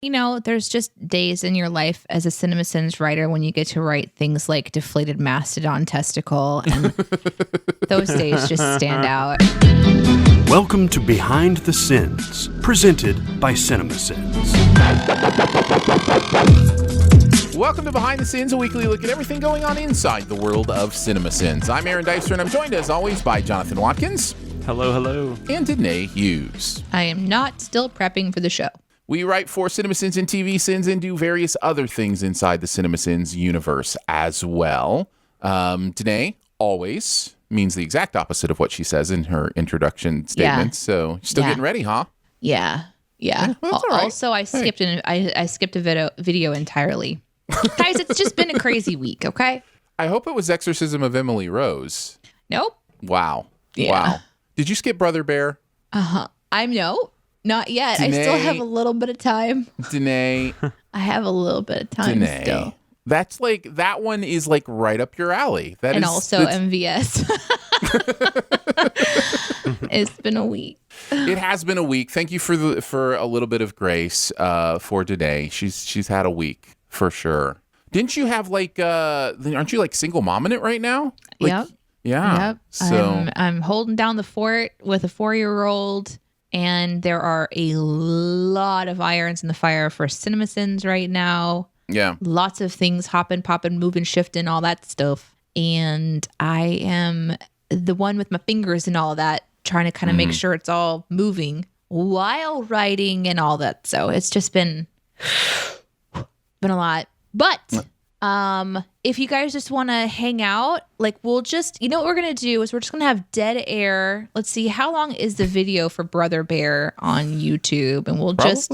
You know, there's just days in your life as a CinemaSins writer when you get to write things like deflated mastodon testicle, and those days just stand out. Welcome to Behind the Sins, presented by CinemaSins. Welcome to Behind the Sins, a weekly look at everything going on inside the world of CinemaSins. I'm Aaron Dyster, and I'm joined as always by Jonathan Watkins. Hello, hello. And Danae Hughes. I am not still prepping for the show. We write for CinemaSins and TV Sins and do various other things inside the CinemaSins universe as well. Danae always means the exact opposite of what she says in her introduction statement. So still getting ready, huh? Yeah. That's all right. Also, I skipped I skipped a video entirely. Guys, it's just been a crazy week, okay? I hope it was Exorcism of Emily Rose. Nope. Wow. Yeah. Wow. Did you skip Brother Bear? No, not yet. Danae, I still have a little bit of time. Danae. I have a little bit of time Danae. still. That's like, that one is like right up your alley. And also MVS. It's been a week. It has been a week. Thank you for a little bit of grace for today. She's had a week for sure. Didn't you have like aren't you like single momming it right now? Like, Yep. Yeah. Yep. So I'm holding down the fort with a 4-year-old, and there are a lot of irons in the fire for CinemaSins right now. yeah. Lots of things hopping, popping, moving, shifting, all that stuff. And I am the one with my fingers and all of that, trying to kind of make sure it's all moving while writing and all that. So it's just been a lot. But if you guys just want to hang out, like we'll just, you know what we're going to do is we're just going to have dead air. Let's see, how long is the video for Brother Bear on YouTube? And we'll just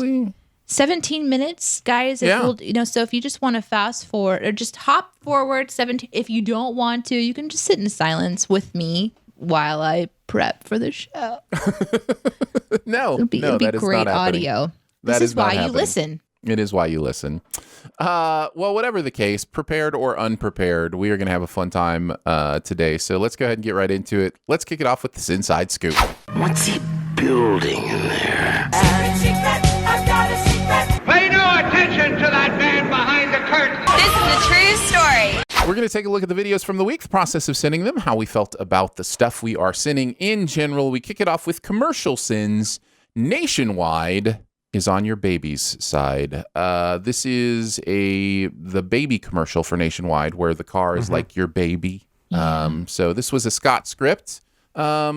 17 minutes, guys. If we'll, so if you just want to fast forward or just hop forward 17, if you don't want to, you can just sit in silence with me while I prep for the show. It'd be great audio. This is why you listen. It is why you listen. Well, whatever the case, prepared or unprepared, we are going to have a fun time today. So let's go ahead and get right into it. Let's kick it off with the SinSide Scoop. What's he building in there? I've got a secret. Pay no attention to that man behind the curtain. This is a true story. We're going to take a look at the videos from the week, the process of sending them, how we felt about the stuff we are sending in general. We kick it off with commercial sins. Nationwide is on your baby's side. This is the baby commercial for Nationwide, where the car is like your baby. So this was a Scott script. How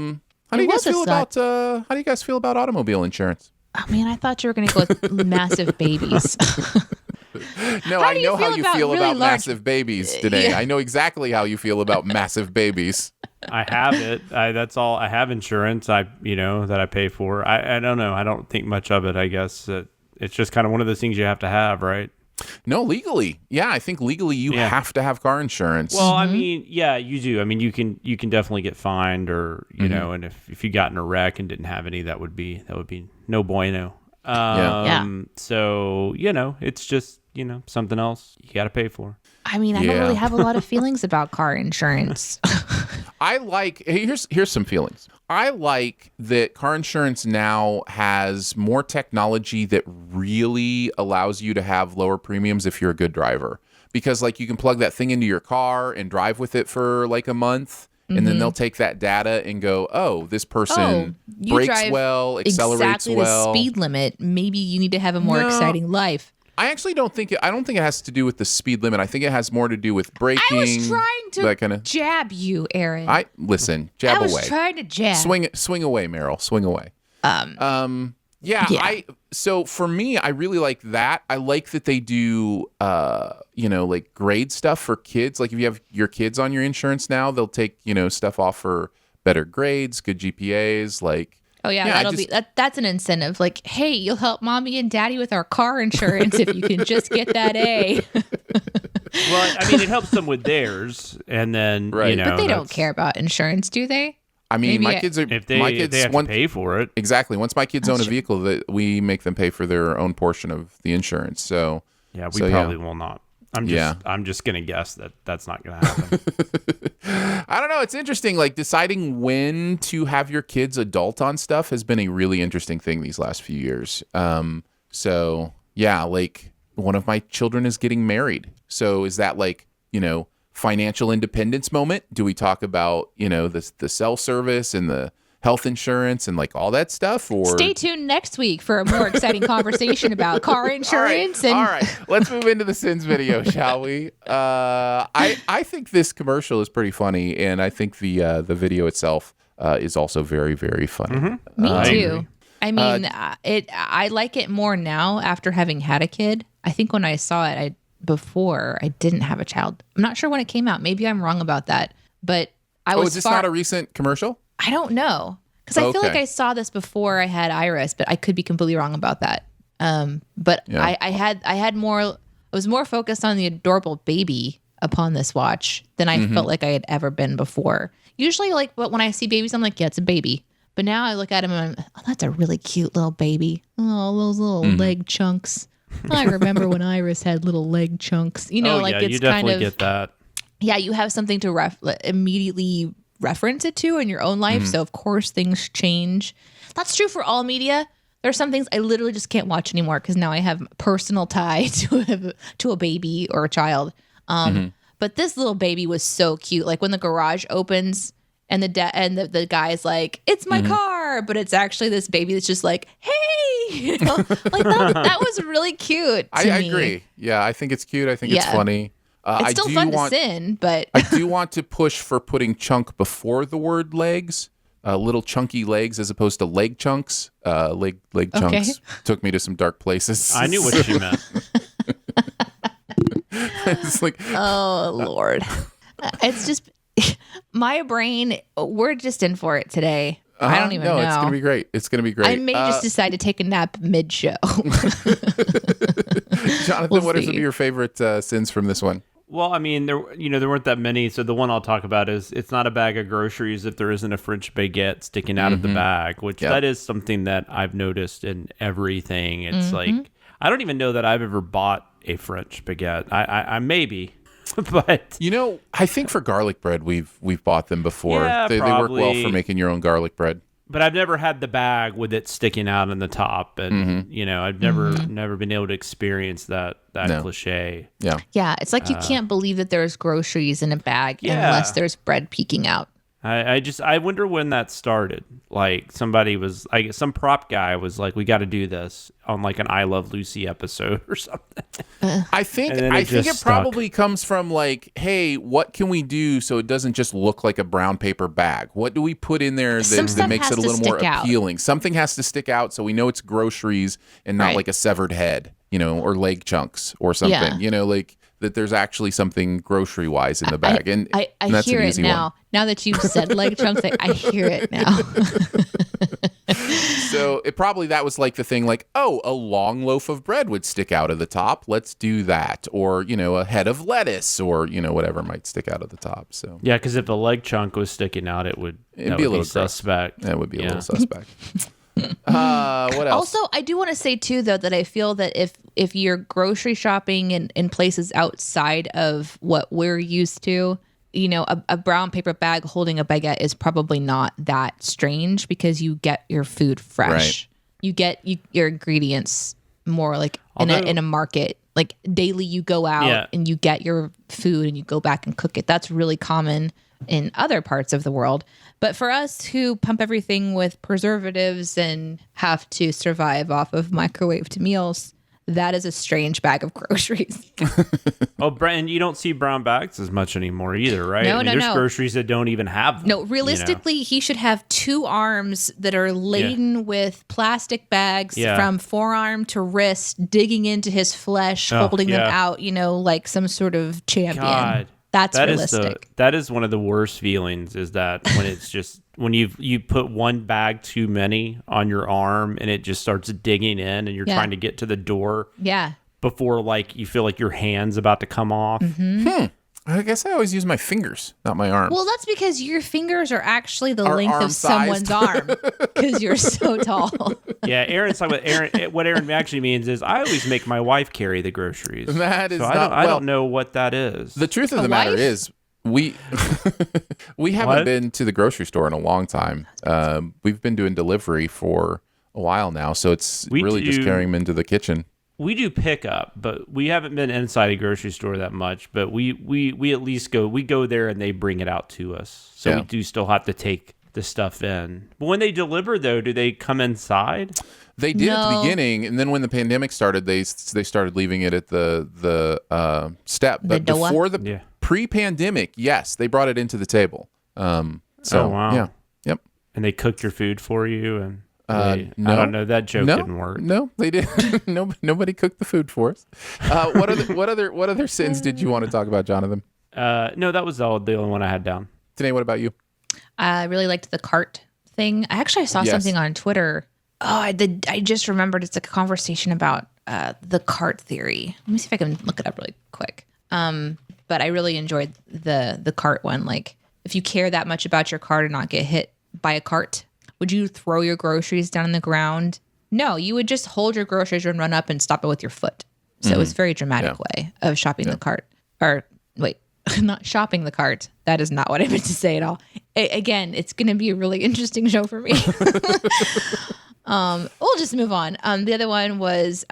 do you guys feel about automobile insurance? Oh man, I thought you were going to go with massive babies. No, I know how you feel about massive babies today. Yeah. I know exactly how you feel about massive babies. I have it. That's all. I have insurance. That I pay for. I don't know. I don't think much of it. I guess it's just kind of one of those things you have to have, right? No, legally. Yeah, I think legally you have to have car insurance. Well, I mean, yeah, you do. I mean, you can definitely get fined, or you know, and if you got in a wreck and didn't have any, that would be no bueno. So it's just something else you got to pay for. I mean, I don't really have a lot of feelings about car insurance. Here's some feelings. I like that car insurance now has more technology that really allows you to have lower premiums if you're a good driver. Because like you can plug that thing into your car and drive with it for like a month, and then they'll take that data and go, oh, this person brakes well, accelerates exactly well. The speed limit. Maybe you need to have a more exciting life. I actually don't think it has to do with the speed limit. I think it has more to do with braking. I was trying to jab you, Aaron. Jab away. I was trying to jab. Swing away, Meryl. Swing away. So for me, I really like that. I like that they do, like grade stuff for kids. Like if you have your kids on your insurance now, they'll take, stuff off for better grades, good GPAs, like. Oh yeah, that's an incentive. Like, hey, you'll help mommy and daddy with our car insurance if you can just get that A. Well, I mean, it helps them with theirs, and then right. But they don't care about insurance, do they? I mean, my kids have to pay for it. Exactly. Once my kids own a vehicle, that we make them pay for their own portion of the insurance. So yeah, we probably will not. I'm just gonna guess that that's not gonna happen. I don't know. It's interesting. Like deciding when to have your kids adult on stuff has been a really interesting thing these last few years. So yeah, like one of my children is getting married. So is that like, financial independence moment? Do we talk about, the cell service and the health insurance and like all that stuff? Or stay tuned next week for a more exciting conversation about car insurance. All right. Let's move into the Sins video, shall we? I think this commercial is pretty funny, and I think the video itself is also very, very funny. Me too. I mean, I like it more now after having had a kid. I think when I saw it, before I didn't have a child. I'm not sure when it came out. Maybe I'm wrong about that. But is this not a recent commercial? I don't know. Because I feel like I saw this before I had Iris, but I could be completely wrong about that. But yeah. I was more focused on the adorable baby upon this watch than I felt like I had ever been before. Usually, but when I see babies, I'm like, yeah, it's a baby. But now I look at him and I'm, oh, that's a really cute little baby. Oh, those little leg chunks. I remember when Iris had little leg chunks. It's you definitely get that. Yeah, you have something to immediately reference it to in your own life. So of course things change. That's true for all media. There are some things I literally just can't watch anymore because now I have a personal tie to a baby or a child. But this little baby was so cute. Like when the garage opens and the guy's like, "It's my car," but it's actually this baby that's just like, "Hey," like that was really cute. I agree. Yeah, I think it's cute. I think it's funny. It's still fun to sin, but I do want to push for putting chunk before the word legs. Little chunky legs as opposed to leg chunks. Leg chunks took me to some dark places. I knew what she meant. It's like, oh Lord, it's just my brain. We're just in for it today. I don't even know. It's gonna be great. It's gonna be great. I may just decide to take a nap mid-show. Jonathan, what are some of your favorite sins from this one? Well, I mean, there weren't that many. So the one I'll talk about is it's not a bag of groceries if there isn't a French baguette sticking out of the bag, which that is something that I've noticed in everything. It's like, I don't even know that I've ever bought a French baguette. I maybe, but I think for garlic bread, we've bought them before. Yeah, they work well for making your own garlic bread. But I've never had the bag with it sticking out on the top, and I've never been able to experience that cliche. Yeah, yeah. It's like you can't believe that there's groceries in a bag unless there's bread peeking out. I wonder when that started. Like somebody was like, some prop guy was like, we got to do this on like an I Love Lucy episode or something. I think it probably comes from like, hey, what can we do so it doesn't just look like a brown paper bag? What do we put in there that makes it a little more appealing? Something has to stick out so we know it's groceries and not like a severed head, or leg chunks or something. Like that there's actually something grocery wise in the bag. And that's hear an it easy now. one. Now that you've said leg chunks, I hear it now. So that was like the thing, like, oh, a long loaf of bread would stick out of the top. Let's do that. Or, a head of lettuce or, whatever might stick out of the top. So yeah, because if a leg chunk was sticking out, it'd be a little suspect. That would be a little suspect. What else? Also, I do want to say too, though, that I feel that if you're grocery shopping in places outside of what we're used to, a brown paper bag holding a baguette is probably not that strange because you get your food fresh. Right. You get your ingredients more like in a market. Like daily, you go out and you get your food and you go back and cook it. That's really common in other parts of the world. But for us who pump everything with preservatives and have to survive off of microwaved meals, that is a strange bag of groceries. And you don't see brown bags as much anymore either, right? No, there's groceries that don't even have them. No, realistically, he should have 2 arms that are laden with plastic bags from forearm to wrist, digging into his flesh, holding them out, like some sort of champion. God. That's realistic. That is one of the worst feelings, is that when it's just when you put one bag too many on your arm and it just starts digging in and you're trying to get to the door before like you feel like your hand's about to come off. I guess I always use my fingers, not my arms. Well, that's because your fingers are actually the length of someone's arm because you're so tall. Yeah, Aaron's talking about what Aaron actually means is I always make my wife carry the groceries. That is I don't know what that is. The truth of the matter is we haven't been to the grocery store in a long time. We've been doing delivery for a while now, so it's really just carrying them into the kitchen. We do pickup, but we haven't been inside a grocery store that much. But we at least go there and they bring it out to us. So we do still have to take the stuff in. But when they deliver, though, do they come inside? They did at the beginning, and then when the pandemic started, they started leaving it at the step. But before the pre-pandemic, yes, they brought it into the table. So wow. Yeah, yep. And they cooked your food for you and. No, I don't know. That joke didn't work. No, they didn't. Nobody cooked the food for us. What other sins did you want to talk about, Jonathan? No, that was the only one I had down. Danae, what about you? I really liked the cart thing. I saw something on Twitter. Oh, I just remembered. It's a conversation about the cart theory. Let me see if I can look it up really quick. But I really enjoyed the cart one. Like, if you care that much about your cart and not get hit by a cart, would you throw your groceries down on the ground? No, you would just hold your groceries and run up and stop it with your foot. So it was a very dramatic way of shopping the cart. Or wait, not shopping the cart. That is not what I meant to say at all. Again, it's going to be a really interesting show for me. We'll just move on. The other one was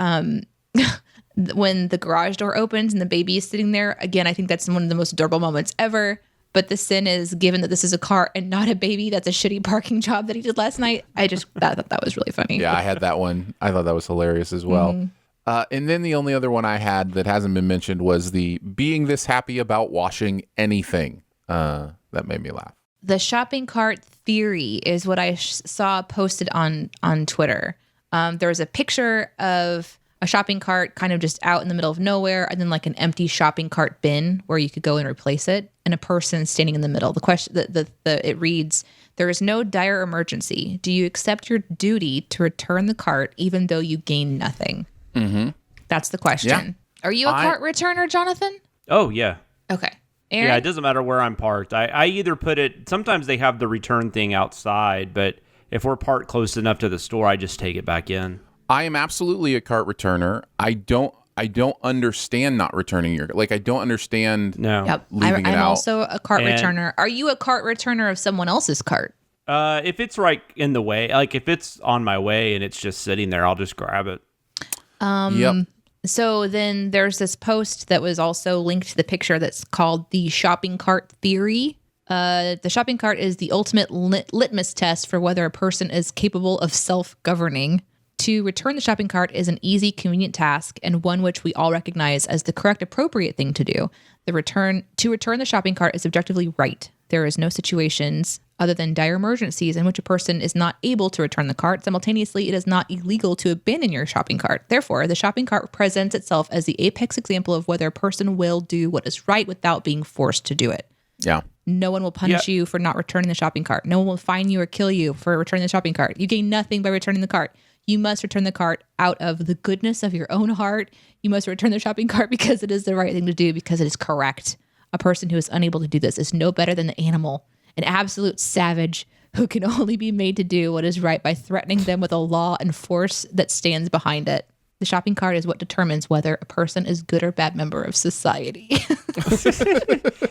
when the garage door opens and the baby is sitting there. Again, I think that's one of the most adorable moments ever. But the sin is, given that this is a car and not a baby, that's a shitty parking job that he did last night. I thought that was really funny. Yeah, I had that one. I thought that was hilarious as well. And then the only other one I had that hasn't been mentioned was the being this happy about washing anything. That made me laugh. The shopping cart theory is what I saw posted on Twitter. There was a picture of a shopping cart kind of just out in the middle of nowhere, and then like an empty shopping cart bin where you could go and replace it, and a person standing in the middle. The question, it reads, "There is no dire emergency. Do you accept your duty to return the cart even though you gain nothing?" Mm-hmm. That's the question. Yeah. Are you a cart returner, Jonathan? Oh, yeah. Okay. Aaron? Yeah, it doesn't matter where I'm parked. I either put it, sometimes they have the return thing outside, but if we're parked close enough to the store, I just take it back in. I am absolutely a cart returner. I don't understand not returning your, like, I don't understand leaving it out. I'm also a cart returner. Are you a cart returner of someone else's cart? If it's right in the way, like if it's on my way and it's just sitting there, I'll just grab it. Yep. So then there's this post that was also linked to the picture that's called the shopping cart theory. The shopping cart is the ultimate litmus test for whether a person is capable of self-governing. To return the shopping cart is an easy, convenient task, and one which we all recognize as the correct, appropriate thing to do. To return the shopping cart is objectively right. There is no situations other than dire emergencies in which a person is not able to return the cart. Simultaneously, it is not illegal to abandon your shopping cart. Therefore, the shopping cart presents itself as the apex example of whether a person will do what is right without being forced to do it. Yeah. No one will punish you for not returning the shopping cart. No one will fine you or kill you for returning the shopping cart. You gain nothing by returning the cart. You must return the cart out of the goodness of your own heart. You must return the shopping cart because it is the right thing to do, because it is correct. A person who is unable to do this is no better than the animal, an absolute savage who can only be made to do what is right by threatening them with a law and force that stands behind it. The shopping cart is what determines whether a person is good or bad member of society.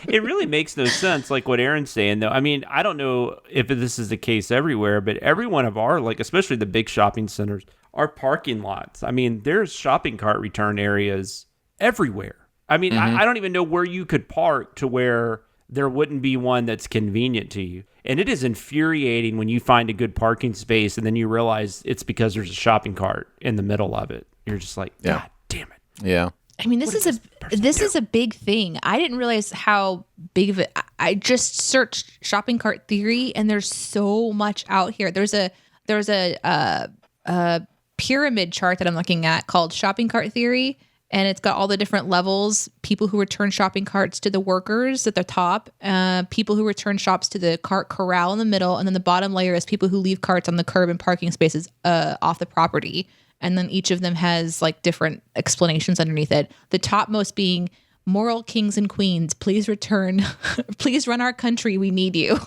It really makes no sense, like what Aaron's saying, though. I mean, I don't know if this is the case everywhere, but every one of our, like, especially the big shopping centers, our parking lots, I mean, there's shopping cart return areas everywhere. I mean, I don't even know where you could park to where there wouldn't be one that's convenient to you. And it is infuriating when you find a good parking space and then you realize it's because there's a shopping cart in the middle of it. You're just like, God damn it. Yeah. I mean, this is a big thing. I didn't realize how big of it. I just searched shopping cart theory, and there's so much out here. There's a pyramid chart that I'm looking at called shopping cart theory, and it's got all the different levels. People who return shopping carts to the workers at the top, people who return shops to the cart corral in the middle, and then the bottom layer is people who leave carts on the curb and parking spaces off the property. And then each of them has like different explanations underneath it. The topmost being moral kings and queens, please return, please run our country. We need you.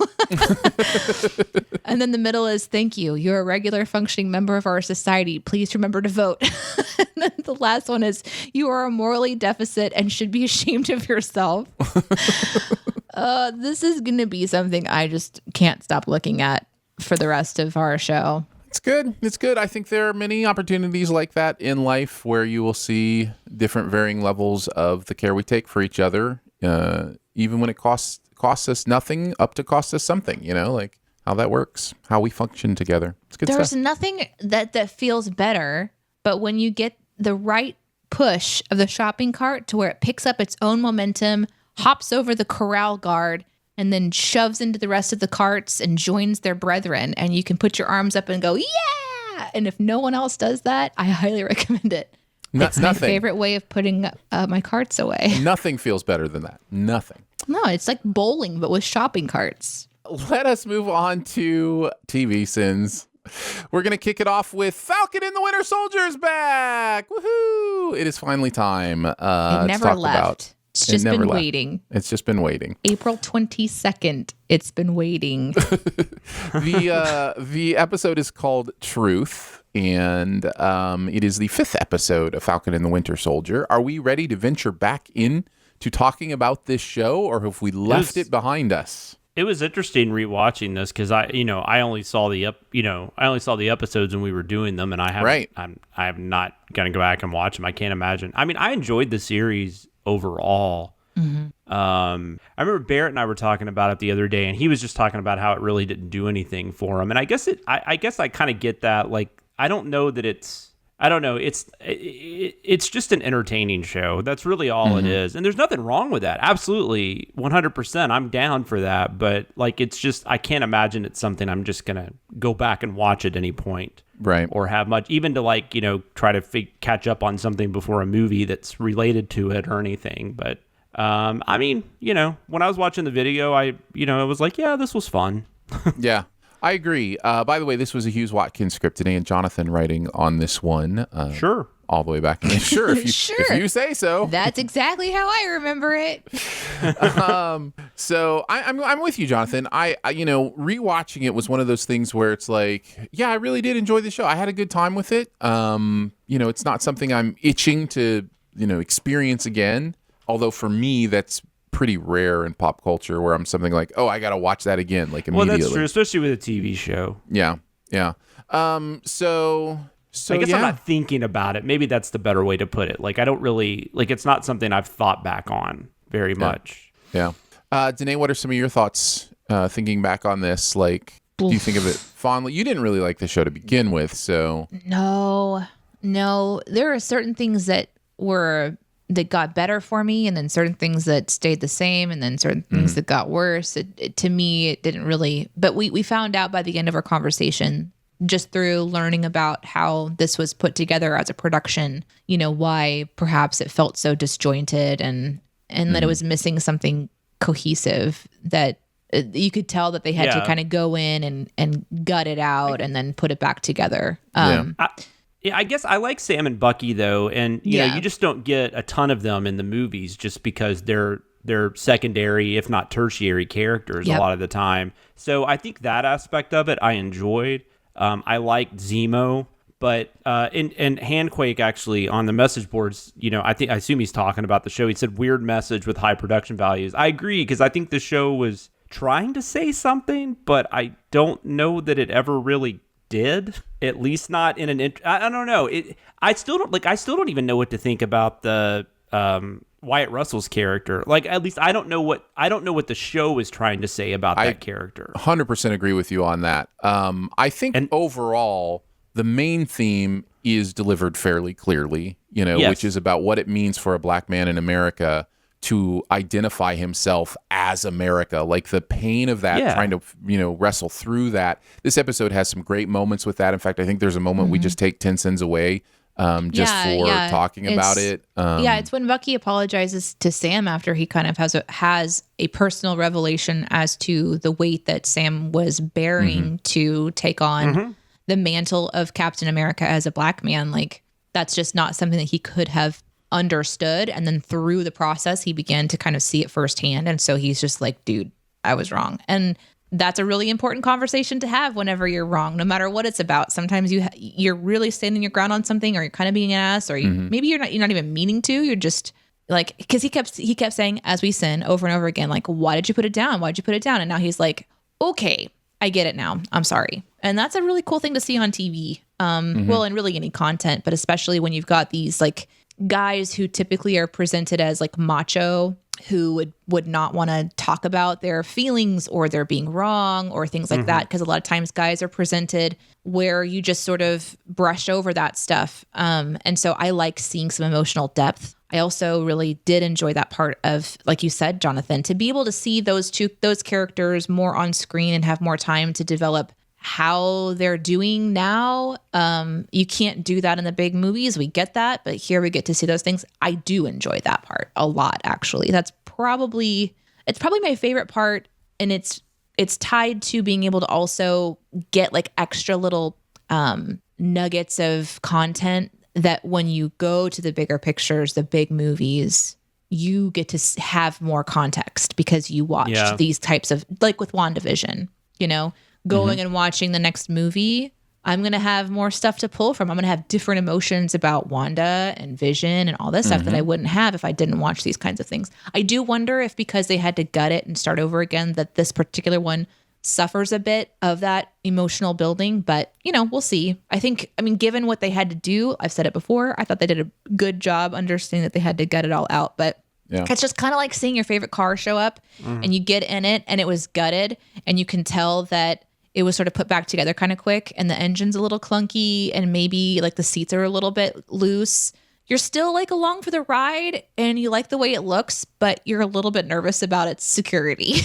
And then the middle is thank you. You're a regular functioning member of our society. Please remember to vote. And then the last one is you are a morally deficit and should be ashamed of yourself. This is going to be something I just can't stop looking at for the rest of our show. It's good. It's good. I think there are many opportunities like that in life where you will see different varying levels of the care we take for each other, even when it costs us nothing up to cost us something, like how that works, how we function together. It's good There's stuff. nothing that feels better, but when you get the right push of the shopping cart to where it picks up its own momentum, hops over the corral guard, and then shoves into the rest of the carts and joins their brethren, and you can put your arms up and go, yeah! And if no one else does that, I highly recommend it. It's my favorite way of putting my carts away. Nothing feels better than that. Nothing. No, it's like bowling, but with shopping carts. Let us move on to TV sins. We're going to kick it off with Falcon and the Winter Soldier's back. Woohoo! It is finally time It to never talk left. about. It's just been waiting. It's just been waiting. April 22nd. It's been waiting. The episode is called Truth, and it is the 5th episode of Falcon and the Winter Soldier. Are we ready to venture back in to talking about this show, or have we left it behind us? It was interesting rewatching this because I only saw the episodes when we were doing them, and I am not gonna go back and watch them. I can't imagine. I mean, I enjoyed the series overall. Mm-hmm. I remember Barrett and I were talking about it the other day, and he was just talking about how it really didn't do anything for him. And I guess I kind of get that. Like, I don't know. It's just an entertaining show. That's really all it is. And there's nothing wrong with that. Absolutely, 100%. I'm down for that. But like, it's just, I can't imagine it's something I'm just gonna go back and watch at any point. Right. Or have much, even to try to catch up on something before a movie that's related to it or anything. But I mean, when I was watching the video, I was like, yeah, this was fun. Yeah, I agree. By the way, this was a Hughes Watkins script today, and Jonathan writing on this one. Sure. All the way back in. Sure, if you say so. That's exactly how I remember it. So I'm with you, Jonathan. I rewatching it was one of those things where it's like, yeah, I really did enjoy the show. I had a good time with it. It's not something I'm itching to, experience again. Although for me, that's pretty rare in pop culture where I'm something like, oh, I got to watch that again, like immediately. Well, that's true, especially with a TV show. Yeah. So I guess I'm not thinking about it. Maybe that's the better way to put it. Like, I don't really, it's not something I've thought back on very much. Yeah. Danae, what are some of your thoughts thinking back on this? Like, do you think of it fondly? You didn't really like the show to begin with, so. No. There are certain things that got better for me, and then certain things that stayed the same, and then certain things that got worse. To me, it didn't really, but we found out by the end of our conversation, just through learning about how this was put together as a production, why perhaps it felt so disjointed and that it was missing something cohesive, that you could tell that they had to kind of go in and gut it out and then put it back together. I guess I like Sam and Bucky though, and you just don't get a ton of them in the movies just because they're secondary, if not tertiary characters a lot of the time. So I think that aspect of it I enjoyed. I liked Zemo, but and Handquake actually on the message boards, I assume he's talking about the show. He said weird message with high production values. I agree, because I think the show was trying to say something, but I don't know that it ever really did. At least not in an. I don't know. I still don't even know what to think about the Wyatt Russell's character. Like, at least I don't know what the show is trying to say about that character. 100% agree with you on that. I think overall the main theme is delivered fairly clearly, which is about what it means for a black man in America to identify himself as America, like the pain of that, trying to, wrestle through that. This episode has some great moments with that. In fact, I think there's a moment we just take 10 cents away for talking about it. It's when Bucky apologizes to Sam after he kind of has a personal revelation as to the weight that Sam was bearing to take on the mantle of Captain America as a black man. Like, that's just not something that he could have understood. And then through the process, he began to kind of see it firsthand. And so he's just like, dude, I was wrong. And that's a really important conversation to have whenever you're wrong, no matter what it's about. Sometimes you're really standing your ground on something, or you're kind of being an ass, or maybe you're not even meaning to. You're just like, because he kept saying, as we sin, over and over again, like, why did you put it down? Why'd you put it down? And now he's like, okay, I get it now. I'm sorry. And that's a really cool thing to see on TV. Well, and really any content, but especially when you've got these like guys who typically are presented as like macho, who would not want to talk about their feelings or they're being wrong or things like that. Because a lot of times guys are presented where you just sort of brush over that stuff. And so I like seeing some emotional depth. I also really did enjoy that part of, like you said, Jonathan, to be able to see those characters more on screen and have more time to develop how they're doing now. You can't do that in the big movies. We get that, but here we get to see those things. I do enjoy that part a lot, actually. It's probably my favorite part, and it's tied to being able to also get like extra little nuggets of content that when you go to the bigger pictures, the big movies, you get to have more context because you watched these types of, like with WandaVision, going and watching the next movie, I'm going to have more stuff to pull from. I'm going to have different emotions about Wanda and Vision and all this stuff that I wouldn't have if I didn't watch these kinds of things. I do wonder if because they had to gut it and start over again, that this particular one suffers a bit of that emotional building, but we'll see. I mean, given what they had to do, I've said it before, I thought they did a good job understanding that they had to gut it all out, but it's just kind of like seeing your favorite car show up and you get in it and it was gutted and you can tell that it was sort of put back together kind of quick and the engine's a little clunky and maybe like the seats are a little bit loose. You're still like along for the ride and you like the way it looks, but you're a little bit nervous about its security.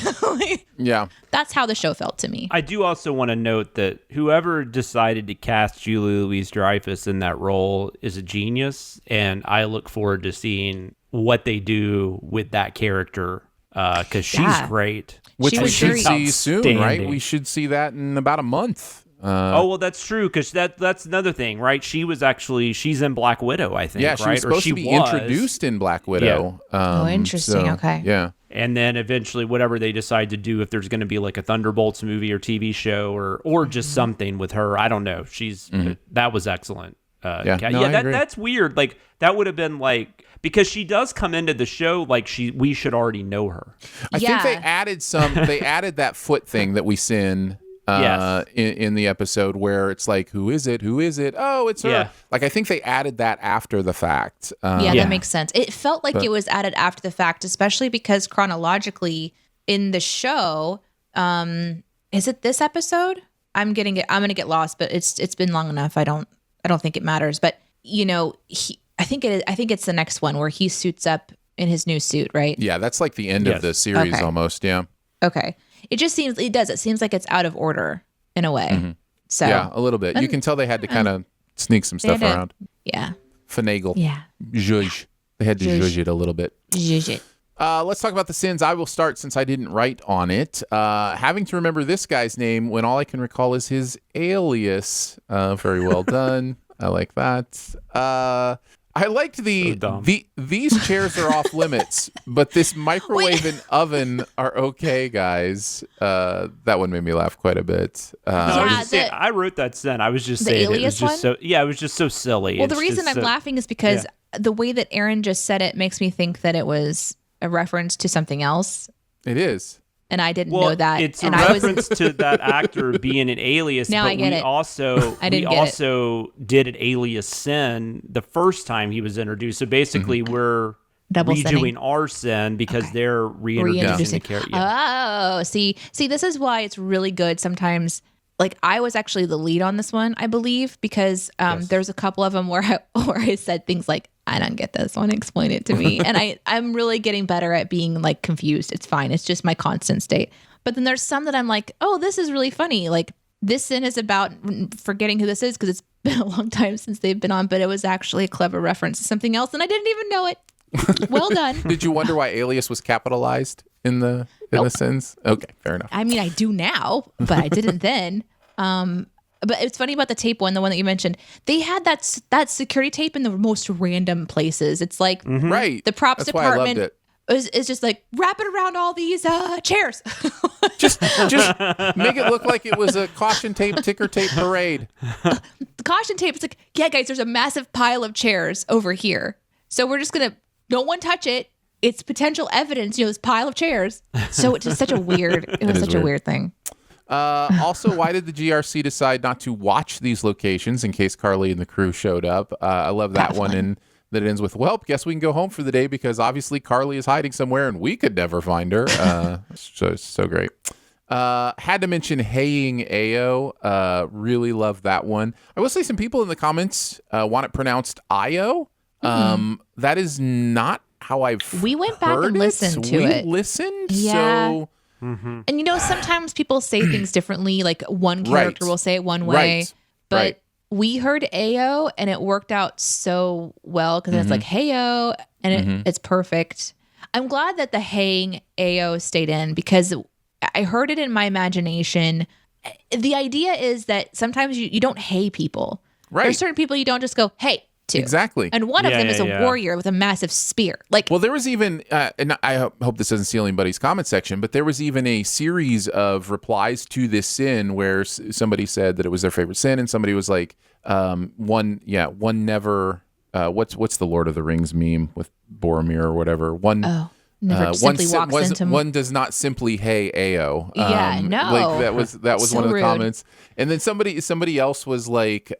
Yeah. That's how the show felt to me. I do also want to note that whoever decided to cast Julia Louis-Dreyfus in that role is a genius, and I look forward to seeing what they do with that character because she's great. Which we should see soon, right? outstanding. We should see that in about a month. Well, that's true, because that's another thing, right? She's in Black Widow, I think, Yeah, right? she was supposed to be introduced in Black Widow. Oh, interesting. Okay. Yeah. And then eventually, whatever they decide to do, if there's going to be like a Thunderbolts movie or TV show or just something with her, I don't know. That was excellent. I agree. That's weird. Like that would have been like, because she does come into the show like we should already know her. I think they added they added that foot thing that we seen in the episode where it's like, who is it? Oh, it's her. Yeah. Like, I think they added that after the fact. That makes sense. It felt like it was added after the fact, especially because chronologically in the show, is it this episode? I'm going to get lost, but it's been long enough. I don't think it matters, but I think it's the next one where he suits up in his new suit, right? Yeah, that's like the end of the series almost. Yeah. Okay. It seems like it's out of order in a way. Mm-hmm. So yeah, a little bit. You can tell they had to kind of sneak some stuff around. Yeah. Finagle. Yeah. Zhuzh. They had to zhuzh it a little bit. Zhuzh it. Let's talk about the sins. I will start since I didn't write on it. Having to remember this guy's name when all I can recall is his alias. Very well done. I like that. I liked these chairs are off limits, but this microwave and oven are okay, guys. That one made me laugh quite a bit. I wrote that sin. I was just saying it was just so it was just so silly. Well, the reason I'm laughing is because the way that Aaron just said it makes me think that it was a reference to something else. It is. And I didn't know that. It's a reference to that actor being an alias. Now but I get we it. Also, did an alias sin the first time he was introduced. So basically, we're Double redoing sinning. our sin because they're reintroducing the character. Yeah. Oh, see, this is why it's really good sometimes. Like, I was actually the lead on this one, I believe, because there's a couple of them where I said things like, I don't get this one, explain it to me. And I'm really getting better at being like confused. It's fine. It's just my constant state. But then there's some that I'm like, oh, this is really funny. Like, this sin is about forgetting who this is because it's been a long time since they've been on, but it was actually a clever reference to something else and I didn't even know it. Well done. Did you wonder why alias was capitalized in the sins? Okay, fair enough. I mean, I do now, but I didn't then. But it's funny about the tape one, the one that you mentioned. They had that security tape in the most random places. It's like right. The props That's department why I loved it. Is just like wrap it around all these chairs. just make it look like it was a caution tape, ticker tape parade. The caution tape is like, yeah, guys, there's a massive pile of chairs over here. So we're just gonna no one touch it. It's potential evidence, this pile of chairs. So it's just such a weird. It was such a weird thing. Also, why did the GRC decide not to watch these locations in case Carly and the crew showed up? I love that one. And that ends with, well, guess we can go home for the day because obviously Carly is hiding somewhere and we could never find her. So great. Had to mention Haying Ayo. Really love that one. I will say some people in the comments want it pronounced Io. That is not how We went back and listened to it. We listened. Yeah. So... And sometimes people say things differently. Like one character will say it one way, but we heard Ayo and it worked out so well because it's like Heyo and it's perfect. I'm glad that the Haying Ayo stayed in because I heard it in my imagination. The idea is that sometimes you don't hey people. Right. There's certain people you don't just go hey to. Exactly. And one of them is a warrior with a massive spear. Well, there was even, and I hope this doesn't steal anybody's comment section, but there was even a series of replies to this sin where somebody said that it was their favorite sin, and somebody was like, one never. What's the Lord of the Rings meme with Boromir or whatever? Never simply walks into one does not simply hey Ayo. No. Like that was So one of the rude. comments. And then somebody else was like,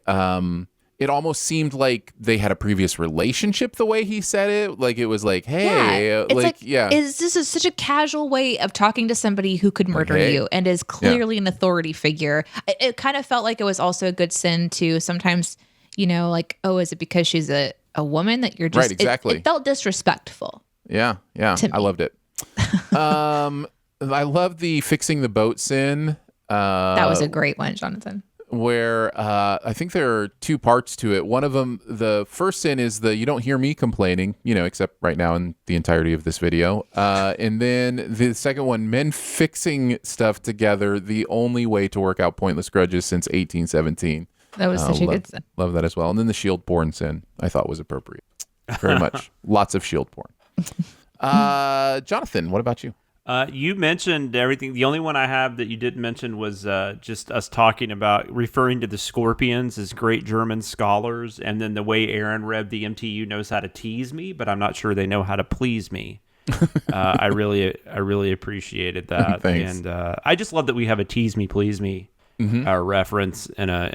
it almost seemed like they had a previous relationship the way he said it. Like it was like, hey, Is this such a casual way of talking to somebody who could murder you and is clearly an authority figure? It kind of felt like it was also a good sin to sometimes, like, oh, is it because she's a woman that you're just... Right, exactly. It felt disrespectful. Yeah. I loved it. I love the fixing the boat sin. That was a great one, Jonathan. Where I think there are two parts to it. One of them, the first sin is you don't hear me complaining, except right now in the entirety of this video. And then the second one, men fixing stuff together, the only way to work out pointless grudges since 1817. That was such a good sin. Love that as well. And then the shield porn sin I thought was appropriate. Very much. Lots of shield porn. Jonathan, what about you? You mentioned everything. The only one I have that you didn't mention was just us talking about referring to the Scorpions as great German scholars, and then the way Aaron read the MTU knows how to tease me, but I'm not sure they know how to please me. I really appreciated that. Thanks. And I just love that we have a tease me, please me reference in a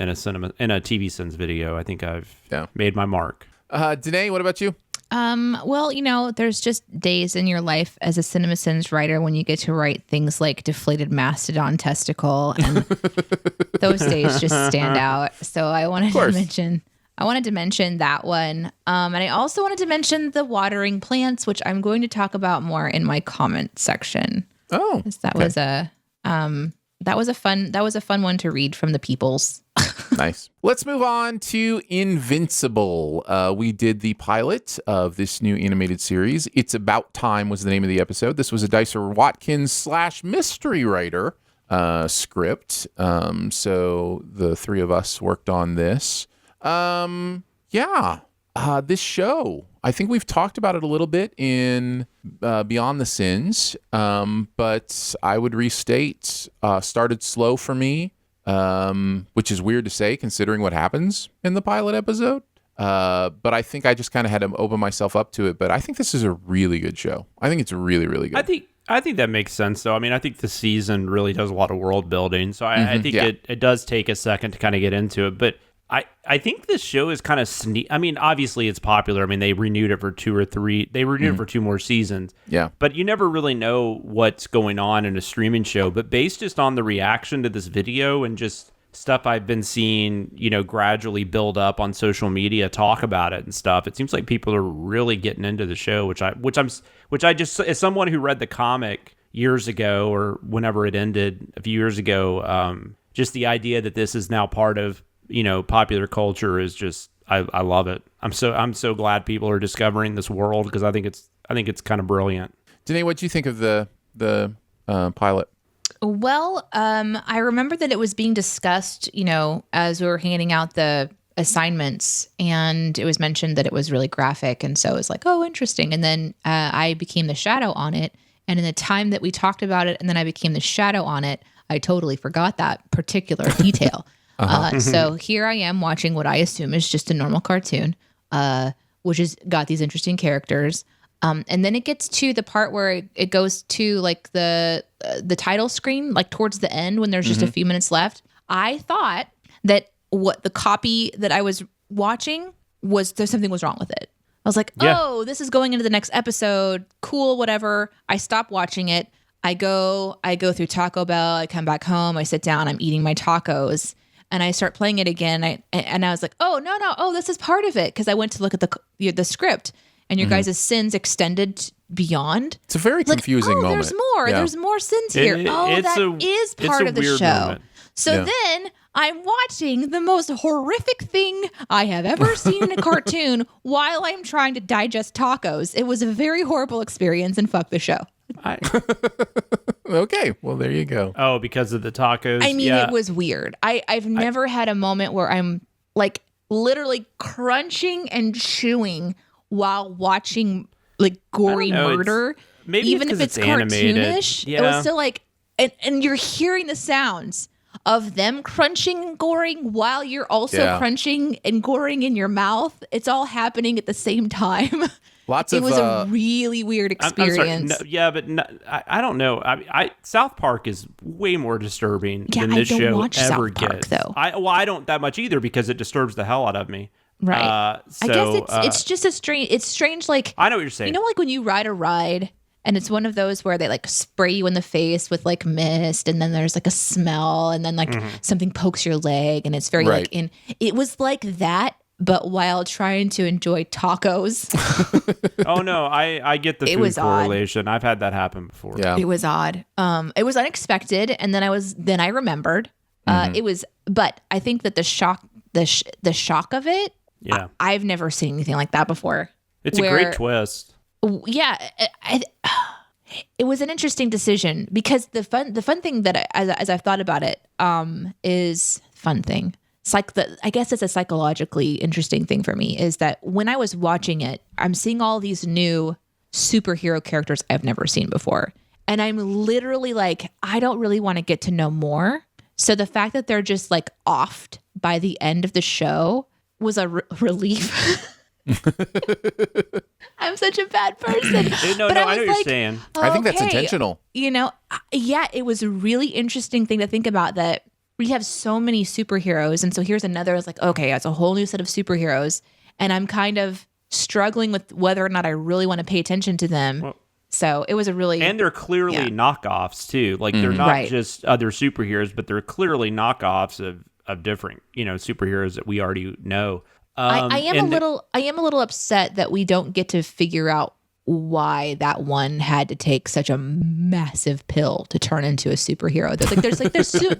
TV Sins video. I think I've made my mark. Danae, what about you? Well, there's just days in your life as a CinemaSins writer when you get to write things like deflated mastodon testicle, and those days just stand out. So I wanted to mention that one. And I also wanted to mention the watering plants, which I'm going to talk about more in my comment section. Oh, that was a fun one to read from the peoples. Nice. Let's move on to Invincible. We did the pilot of this new animated series. It's About Time was the name of the episode. This was a Dicer Watkins / mystery writer script. So the three of us worked on this. This show, I think we've talked about it a little bit in Beyond the Sins, but I would restate, started slow for me. Which is weird to say considering what happens in the pilot episode. But I think I just kind of had to open myself up to it. But I think this is a really good show. I think it's really, really good. I think that makes sense, though. I mean, I think the season really does a lot of world building. So I think it does take a second to kind of get into it. But I think this show is kind of I mean, obviously it's popular. I mean, they renewed it for 2 or 3. They renewed it for 2 more seasons. Yeah. But you never really know what's going on in a streaming show. But based just on the reaction to this video and just stuff I've been seeing, gradually build up on social media, talk about it and stuff, it seems like people are really getting into the show, which I just, as someone who read the comic years ago or whenever it ended a few years ago, just the idea that this is now part of popular culture is just I love it. I'm so glad people are discovering this world because I think it's kind of brilliant. Danae, what do you think of the pilot? Well, I remember that it was being discussed, as we were handing out the assignments, and it was mentioned that it was really graphic, and so it was like, oh, interesting. And then I became the shadow on it, and in the time that we talked about it, and then I became the shadow on it, I totally forgot that particular detail. So here I am watching what I assume is just a normal cartoon, which has got these interesting characters. And then it gets to the part where it goes to like the title screen, like towards the end when there's just a few minutes left. I thought that what the copy that I was watching was something was wrong with it. I was like, oh, this is going into the next episode. Cool, whatever. I stop watching it. I go through Taco Bell. I come back home. I sit down. I'm eating my tacos. And I start playing it again. And I was like, oh, no. Oh, this is part of it. Because I went to look at the script. And your guys' sins extended beyond. It's a very confusing moment. There's more. Yeah. There's more sins here. That is part of the show. Moment. So then I'm watching the most horrific thing I have ever seen in a cartoon while I'm trying to digest tacos. It was a very horrible experience, and fuck the show. Okay, well, there you go. Oh, because of the tacos? I mean, it was weird. I've never had a moment where I'm like literally crunching and chewing while watching like gory murder. Maybe even if it's cartoonish, yeah. It was still like, and you're hearing the sounds of them crunching and goring while you're also crunching and goring in your mouth. It's all happening at the same time. It was a really weird experience. I don't know. South Park is way more disturbing than this show watch ever South Park, gets. Though. I don't that much either because it disturbs the hell out of me. Right. I guess it's just a strange. It's strange. Like, I know what you're saying. You know, like when you ride a ride and it's one of those where they like spray you in the face with like mist, and then there's like a smell, and then like something pokes your leg, and it's very like in. It was like that, but while trying to enjoy tacos. Oh no, I get the food correlation. Odd. I've had that happen before. Yeah, it was odd. It was unexpected, and then I remembered. It was, but I think that the shock of it. Yeah, I've never seen anything like that before. It's a great twist. Yeah, it was an interesting decision because the fun thing that as I've thought about it is fun thing. It's like I guess it's a psychologically interesting thing for me is that when I was watching it, I'm seeing all these new superhero characters I've never seen before, and I'm literally like, I don't really want to get to know more. So the fact that they're just like offed by the end of the show was a relief. I'm such a bad person. No, I know what you're saying. I think that's intentional. You know, it was a really interesting thing to think about that we have so many superheroes. And so here's another, it's like, okay, it's a whole new set of superheroes. And I'm kind of struggling with whether or not I really want to pay attention to them. Well, so it was a really... And they're clearly knockoffs too. Like they're not just other superheroes, but they're clearly knockoffs of different, superheroes that we already know. I am a little upset that we don't get to figure out why that one had to take such a massive pill to turn into a superhero.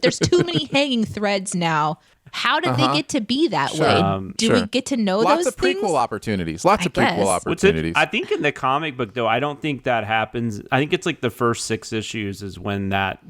There's too many hanging threads now. How did they get to be that way? Do we get to know lots those things? Lots of prequel opportunities. I think in the comic book, though, I don't think that happens. I think it's like the first 6 issues is when that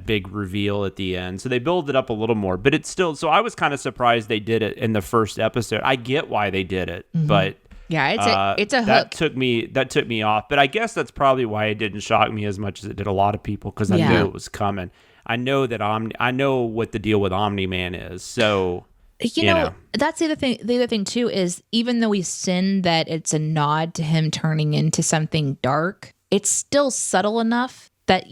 big reveal at the end. So they build it up a little more, but it's still. So I was kind of surprised they did it in the first episode. I get why they did it, but. Yeah, it's a hook. That took me off, but I guess that's probably why it didn't shock me as much as it did a lot of people because I knew it was coming. I know that I know what the deal with Omni-Man is. So you know that's the other thing. The other thing too is even though we sin that it's a nod to him turning into something dark, it's still subtle enough that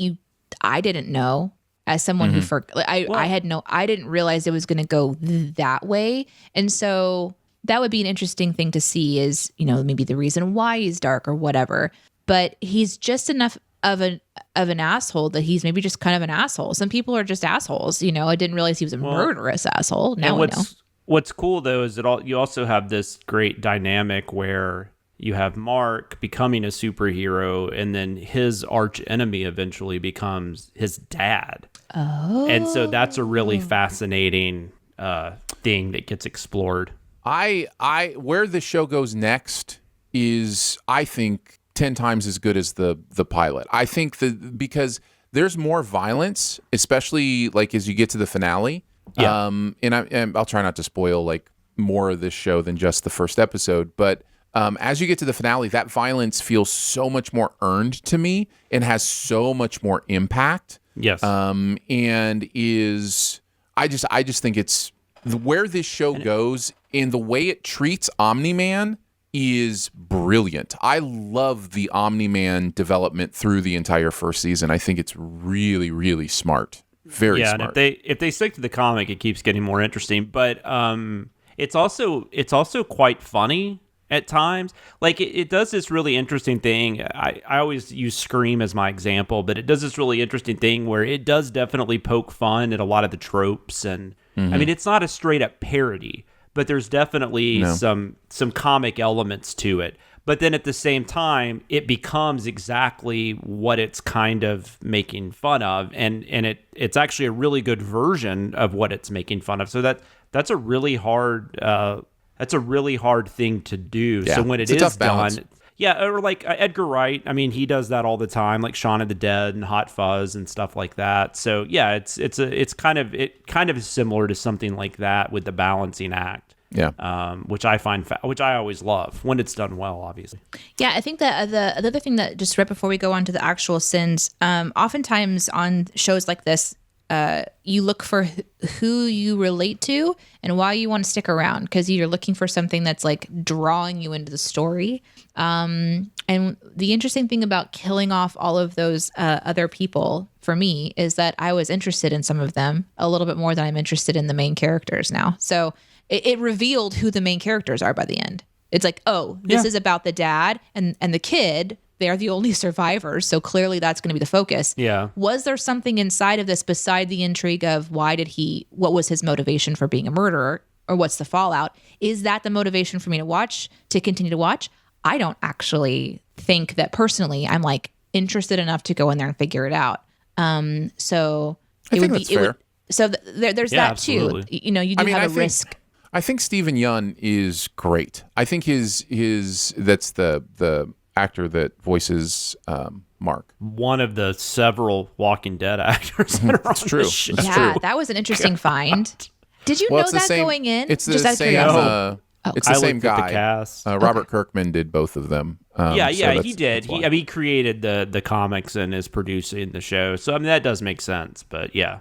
I didn't know as someone who I didn't realize it was going to go that way, and so. That would be an interesting thing to see is, maybe the reason why he's dark or whatever. But he's just enough of an asshole that he's maybe just kind of an asshole. Some people are just assholes. I didn't realize he was a murderous asshole. Now I know. What's cool, though, is that you also have this great dynamic where you have Mark becoming a superhero and then his arch enemy eventually becomes his dad. Oh. And so that's a really fascinating thing that gets explored. Where the show goes next is, I think, 10 times as good as the pilot. I think because there's more violence, especially like as you get to the finale. Yeah. And I'll try not to spoil like more of this show than just the first episode, but as you get to the finale, that violence feels so much more earned to me and has so much more impact. Yes. And I just think it's where this show goes in the way it treats Omni-Man is brilliant. I love the Omni-Man development through the entire first season. I think it's really, really smart. Very smart. And if they stick to the comic, it keeps getting more interesting. But it's also quite funny at times. Like it does this really interesting thing. I always use Scream as my example, but it does this really interesting thing where it does definitely poke fun at a lot of the tropes. And I mean, it's not a straight up parody, but there's definitely some comic elements to it. But then at the same time, it becomes exactly what it's kind of making fun of, and it's actually a really good version of what it's making fun of. So that's a really hard thing to do. Yeah, so when it's a tough balance. done, or like Edgar Wright, I mean, he does that all the time, like Shaun of the Dead and Hot Fuzz and stuff like that. So yeah, it's kind of similar to something like that with the balancing act. Yeah. Which I always love when it's done well, obviously. Yeah, I think that the other thing that just right before we go on to the actual sins, oftentimes on shows like this, you look for who you relate to and why you want to stick around, because you're looking for something that's like drawing you into the story. And the interesting thing about killing off all of those other people for me is that I was interested in some of them a little bit more than I'm interested in the main characters now. So it revealed who the main characters are by the end. It's like, oh, this is about the dad and the kid. They're the only survivors, so clearly that's going to be the focus. Yeah. Was there something inside of this beside the intrigue of what was his motivation for being a murderer, or what's the fallout? Is that the motivation for me to continue to watch? I don't actually think that personally I'm like interested enough to go in there and figure it out. So I think that's fair. There's that absolutely. too. You know, you do have a risk. I think Stephen Yeun is great. I think that's the actor that voices Mark. One of the several Walking Dead actors that are on true. the show. That's Yeah, true. that was an interesting find. Did you know that going in? It's the Just out of same. curiosity. It's the I same looked at guy. the cast. Robert Kirkman did both of them. He did. He created the comics and is producing the show. So I mean that does make sense. But yeah.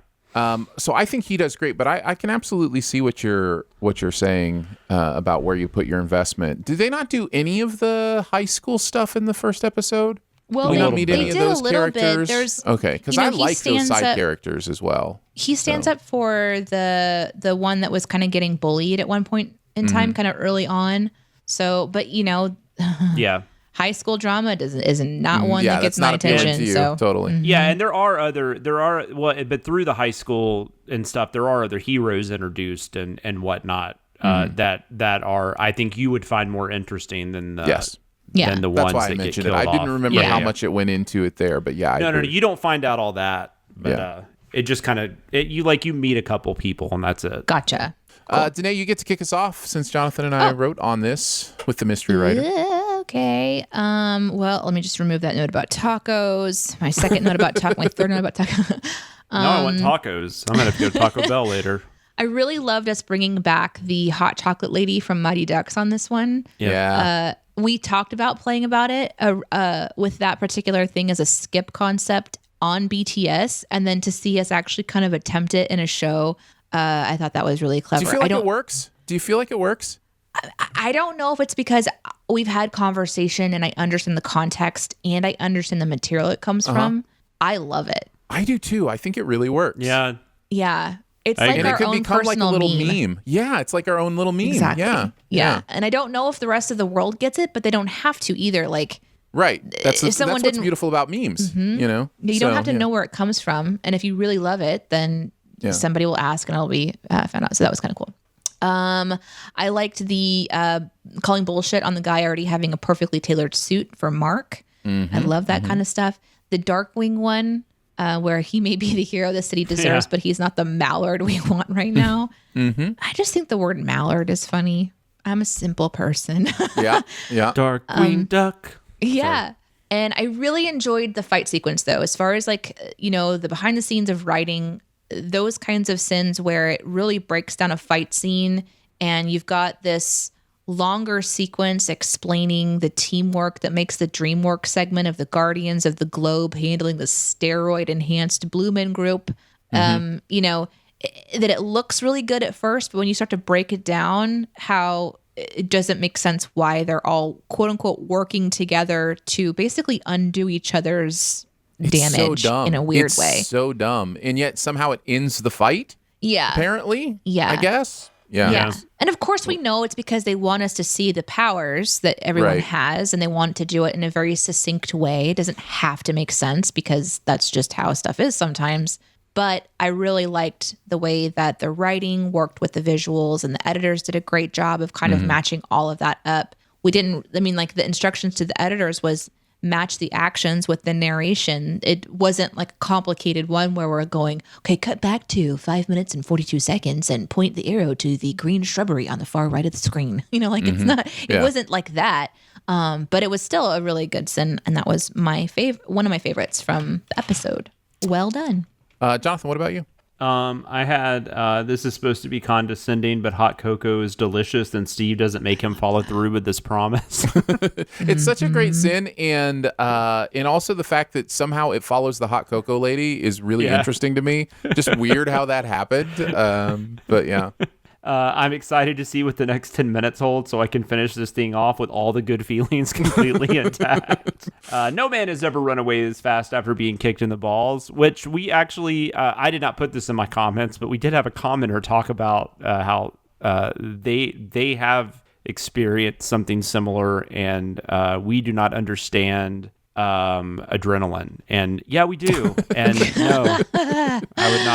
So I think he does great, but I can absolutely see what you're saying about where you put your investment. Did they not do any of the high school stuff in the first episode? Well, we they don't meet any did of those a little characters. bit. Okay, because I like those side characters as well. He stands up for the one that was kind of getting bullied at one point in time, kind of early on. So, but yeah. High school drama is not one that gets my attention. So totally. Yeah, and but through the high school and stuff, there are other heroes introduced and whatnot that are I think you would find more interesting than the than the That's ones why I that mentioned get it. killed I didn't off. remember how much it went into it there, but yeah, no, you don't find out all that, but it just kind of you meet a couple people and that's it. Gotcha. Cool. Danae, you get to kick us off since Jonathan and I wrote on this with the mystery writer. Okay. Well, let me just remove that note about tacos. My second note about tacos. My third note about tacos. I want tacos. I'm gonna have to go to Taco Bell later. I really loved us bringing back the hot chocolate lady from Mighty Ducks on this one. Yeah. We talked about playing about it with that particular thing as a skip concept on BTS, and then to see us actually kind of attempt it in a show. I thought that was really clever. Do you feel like it works? Do you feel like it works? I don't know if it's because we've had conversation and I understand the context and I understand the material it comes from. I love it. I do too. I think it really works. Yeah. Yeah. It's like our own become personal like a little meme. Yeah, it's like our own little meme. Exactly. Yeah. And I don't know if the rest of the world gets it, but they don't have to either. Like, right. That's what's beautiful about memes. You know, you don't have to know where it comes from, and if you really love it, then somebody will ask, and it'll be found out. So that was kind of cool. I liked the calling bullshit on the guy already having a perfectly tailored suit for Mark. I love that kind of stuff. The Darkwing one, where he may be the hero the city deserves, but he's not the Mallard we want right now. I just think the word Mallard is funny. I'm a simple person. Yeah. Darkwing Duck. Yeah. Sorry. And I really enjoyed the fight sequence, though, as far as like, the behind the scenes of writing those kinds of sins where it really breaks down a fight scene and you've got this longer sequence explaining the teamwork that makes the DreamWorks segment of the Guardians of the Globe handling the steroid enhanced Blue Men group. That it looks really good at first, but when you start to break it down, how it doesn't make sense why they're all quote unquote working together to basically undo each other's damage in a weird way. It's so dumb. And yet somehow it ends the fight. Yeah. Apparently. Yeah. I guess. Yeah. And of course we know it's because they want us to see the powers that everyone has, and they want to do it in a very succinct way. It doesn't have to make sense because that's just how stuff is sometimes. But I really liked the way that the writing worked with the visuals, and the editors did a great job of kind of matching all of that up. The instructions to the editors was match the actions with the narration. It wasn't like a complicated one where we're going, okay, cut back to 5 minutes and 42 seconds and point the arrow to the green shrubbery on the far right of the screen. It's not, it wasn't like that. But it was still a really good scene. And that was one of my favorites from the episode. Well done. Jonathan, what about you? I had, this is supposed to be condescending, but hot cocoa is delicious, and Steve doesn't make him follow through with this promise. It's such a great sin, and also the fact that somehow it follows the hot cocoa lady is really interesting to me. Just weird how that happened, but yeah. I'm excited to see what the next 10 minutes hold so I can finish this thing off with all the good feelings completely intact. No man has ever run away this fast after being kicked in the balls, which we actually, I did not put this in my comments, but we did have a commenter talk about how they have experienced something similar, and we do not understand adrenaline. And yeah, we do. And no, I would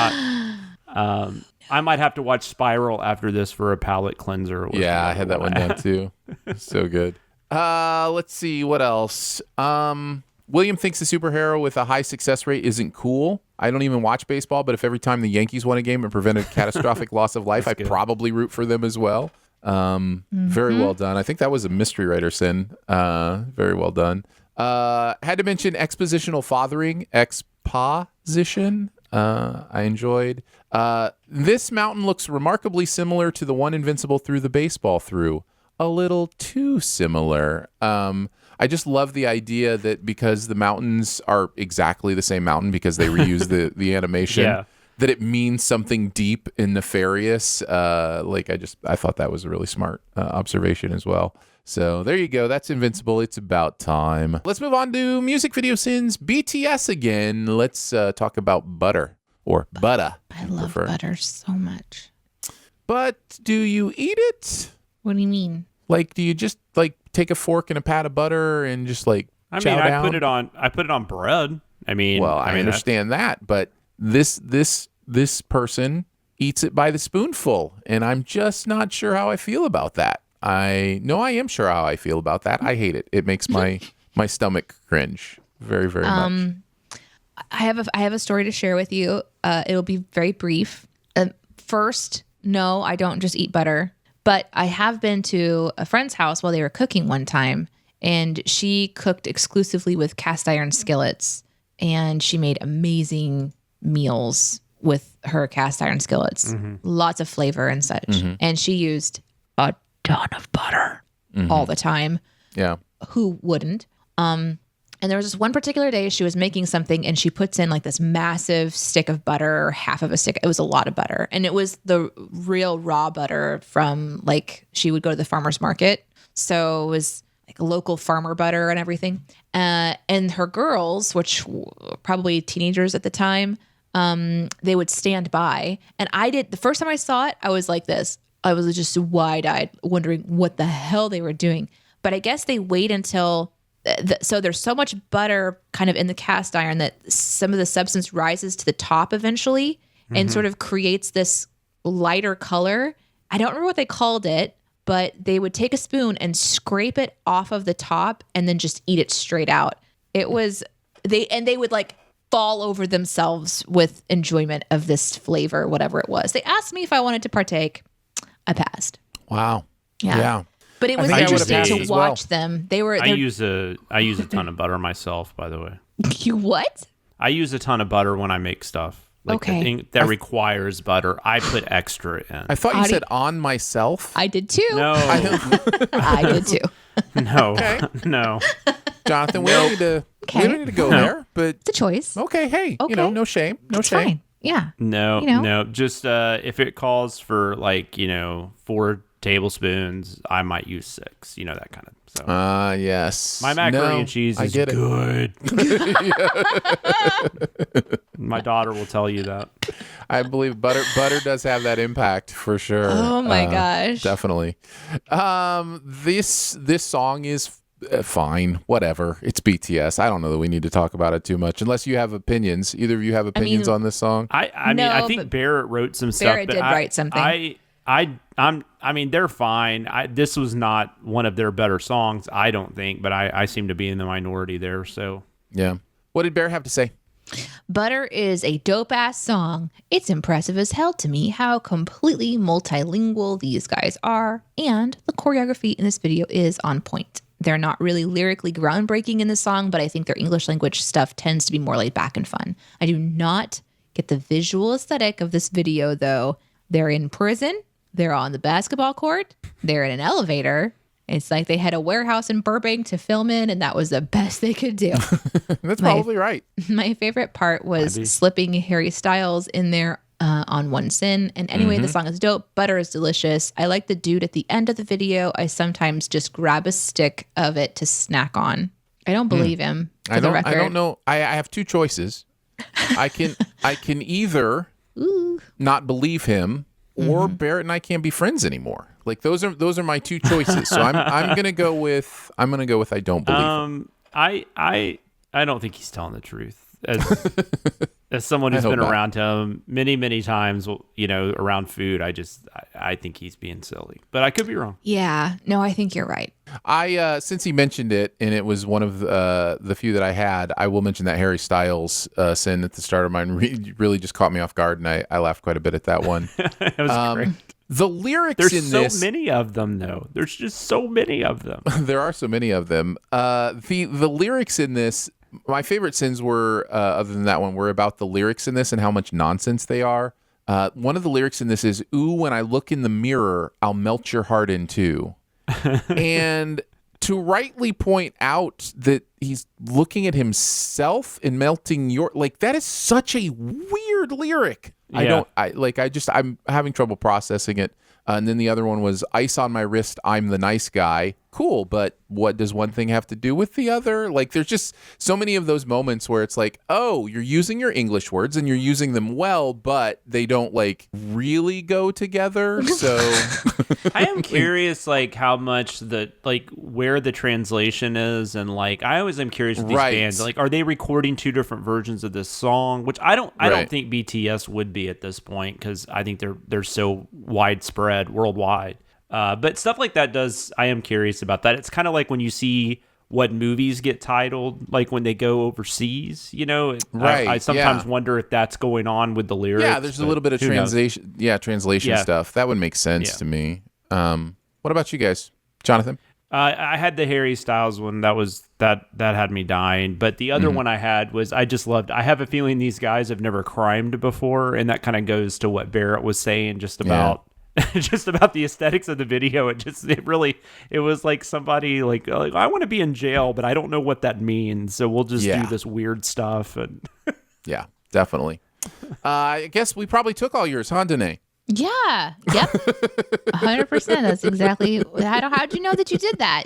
not. I might have to watch Spiral after this for a palate cleanser. Yeah, I had that one down too. So good. Let's see, what else? William thinks a superhero with a high success rate isn't cool. I don't even watch baseball, but if every time the Yankees won a game and prevented catastrophic loss of life, I'd probably root for them as well. Very well done. I think that was a mystery writer sin. Very well done. Had to mention expositional fathering, exposition. I enjoyed. This mountain looks remarkably similar to the one Invincible threw the baseball through. A little too similar. I just love the idea that because the mountains are exactly the same mountain because they reuse the animation, that it means something deep and nefarious. I thought that was a really smart observation as well. So there you go. That's Invincible. It's about time. Let's move on to music video sins. BTS again. Let's talk about Butter or Butter. I love butter so much. But do you eat it? What do you mean? Like, do you just take a fork and a pat of butter and just chow down? I put it on bread. I understand that, but this person eats it by the spoonful, and I'm just not sure how I feel about that. I am sure how I feel about that. I hate it. It makes my stomach cringe very, very much. I have a story to share with you. It'll be very brief. First, no, I don't just eat butter, but I have been to a friend's house while they were cooking one time, and she cooked exclusively with cast iron skillets, and she made amazing meals with her cast iron skillets. Lots of flavor and such. And she used a ton of butter all the time. Yeah. Who wouldn't? And there was this one particular day she was making something, and she puts in this massive stick of butter, or half of a stick. It was a lot of butter. And it was the real raw butter from she would go to the farmer's market. So it was local farmer butter and everything. And her girls, which were probably teenagers at the time, they would stand by. And the first time I saw it, I was like this. I was just wide-eyed, wondering what the hell they were doing. But I guess they wait until... so there's so much butter kind of in the cast iron that some of the substance rises to the top eventually and sort of creates this lighter color. I don't remember what they called it, but they would take a spoon and scrape it off of the top and then just eat it straight out. It was... They would fall over themselves with enjoyment of this flavor, whatever it was. They asked me if I wanted to partake. I passed. Wow. Yeah. But it was interesting to watch them. I use a ton of butter myself, by the way. You what? I use a ton of butter when I make stuff. The thing that requires butter, I put extra in. I thought you said on myself. I did too. No. I did too. No. No. Jonathan, we don't need to go there, but it's a choice. Okay, hey, no shame. No shame. Fine. Yeah. No. Just if it calls for 4 tablespoons, I might use 6. You know, that kind of. So. Yes. My macaroni and cheese is good. My daughter will tell you that. I believe butter does have that impact for sure. Oh my gosh. Definitely. This song is fine. Whatever. It's BTS. I don't know that we need to talk about it too much unless you have opinions. Either of you have opinions on this song? I mean, I think Barrett wrote some stuff. Barrett did write something. I mean, they're fine. This was not one of their better songs, I don't think, but I seem to be in the minority there. So yeah. What did Bear have to say? Butter is a dope-ass song. It's impressive as hell to me how completely multilingual these guys are, and the choreography in this video is on point. They're not really lyrically groundbreaking in the song, but I think their English language stuff tends to be more laid back and fun. I do not get the visual aesthetic of this video, though. They're in prison. They're on the basketball court. They're in an elevator. It's like they had a warehouse in Burbank to film in, and that was the best they could do. That's probably right. My favorite part was slipping Harry Styles in there on One Sin. And anyway, the song is dope. Butter is delicious. I like the dude at the end of the video. I sometimes just grab a stick of it to snack on. I don't believe him. I don't know. I have two choices. I can either not believe him, or Barrett and I can't be friends anymore. Like those are my two choices. So I'm gonna go with I don't believe him. I don't think he's telling the truth. As someone who's been around him many times, you know, around food, I think he's being silly, but I could be wrong. Yeah, no, I think you're right. Since he mentioned it, and it was one of the few that I had, I will mention that Harry Styles sin at the start of mine really just caught me off guard, and I laughed quite a bit at that one. It was great. The lyrics There's in this... so many of them, though. There's just so many of them. There are so many of them. The lyrics in this... My favorite sins were, other than that one, were about the lyrics in this and how much nonsense they are. One of the lyrics in this is, "Ooh, when I look in the mirror, I'll melt your heart in two." And to rightly point out that he's looking at himself and melting your... Like, that is such a weird lyric. Yeah. I'm having trouble processing it. And then the other one was, "Ice on my wrist, I'm the nice guy." Cool, but what does one thing have to do with the other? Like, there's just so many of those moments where it's like, oh, you're using your English words and you're using them well, but they don't like really go together. So I am curious, like, how much where the translation is, and like I always am curious with these bands, like, are they recording two different versions of this song? Which I don't think BTS would be at this point, because I think they're so widespread worldwide. But stuff like that I am curious about that. It's kind of like when you see what movies get titled, like when they go overseas, you know, I sometimes wonder if that's going on with the lyrics. Yeah, there's a little bit of translation stuff. That would make sense to me. What about you guys? Jonathan? I had the Harry Styles one. That had me dying. But the other one I had was, I just loved, I have a feeling these guys have never crimed before. And that kind of goes to what Barrett was saying just about, just about the aesthetics of the video. It was like somebody like I want to be in jail, but I don't know what that means. So we'll just do this weird stuff. And yeah, definitely. I guess we probably took all yours, huh, Danae? Yeah. Yep. 100%. That's exactly. How'd you know that you did that?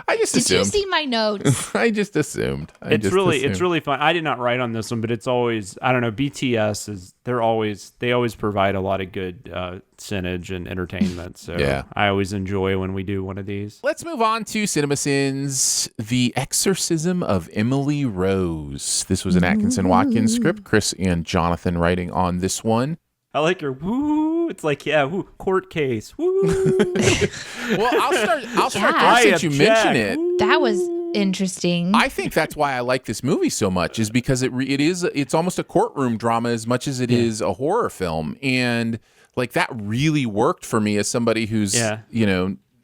I just assumed. Did you see my notes? I just assumed. It's really fun. I did not write on this one, but it's always, I don't know, BTS they always provide a lot of good signage and entertainment. So I always enjoy when we do one of these. Let's move on to CinemaSins, The Exorcism of Emily Rose. This was an Atkinson Watkins script. Chris and Jonathan writing on this one. I like your woo. It's like, woo, court case. Woo. Well, I'll start since you mention it. That was interesting. I think that's why I like this movie so much, is because it's almost a courtroom drama as much as it is a horror film. And like that really worked for me as somebody who's,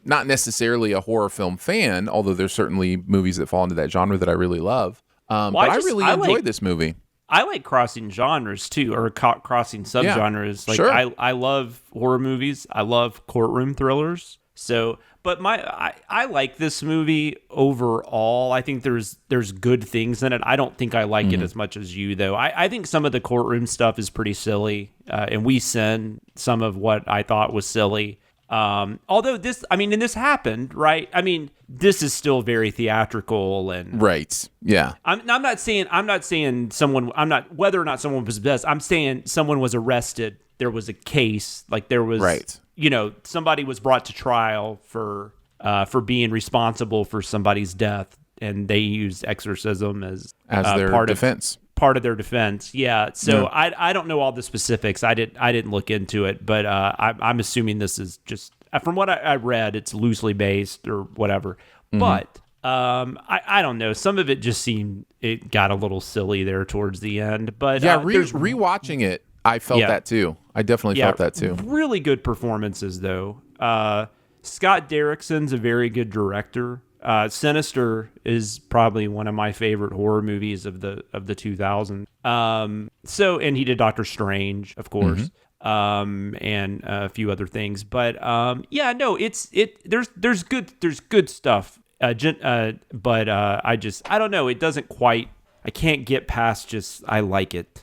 not necessarily a horror film fan, although there's certainly movies that fall into that genre that I really love. But I really enjoyed this movie. I like crossing genres too, or crossing subgenres. Like, sure. I love horror movies. I love courtroom thrillers. So, but I like this movie overall. I think there's good things in it. I don't think I like it as much as you, though. I think some of the courtroom stuff is pretty silly, and we send some of what I thought was silly. Although this, I mean, and this happened, right? I mean, this is still very theatrical and right. Yeah. I'm not saying whether or not someone was possessed. I'm saying someone was arrested. There was a case, like there was, right. Somebody was brought to trial for being responsible for somebody's death, and they used exorcism as their defense. Part of their defense, yeah. So yeah. I don't know all the specifics. I didn't look into it, but I'm assuming this is just from what I read, it's loosely based or whatever. Mm-hmm. But I don't know. Some of it just seemed it got a little silly there towards the end. But yeah, rewatching it, I felt that too. I definitely felt that too. Really good performances though. Scott Derrickson's a very good director. Sinister is probably one of my favorite horror movies of the 2000s. And he did Doctor Strange, of course, and a few other things. But there's good stuff. But I don't know. It doesn't quite. I can't get past just I like it.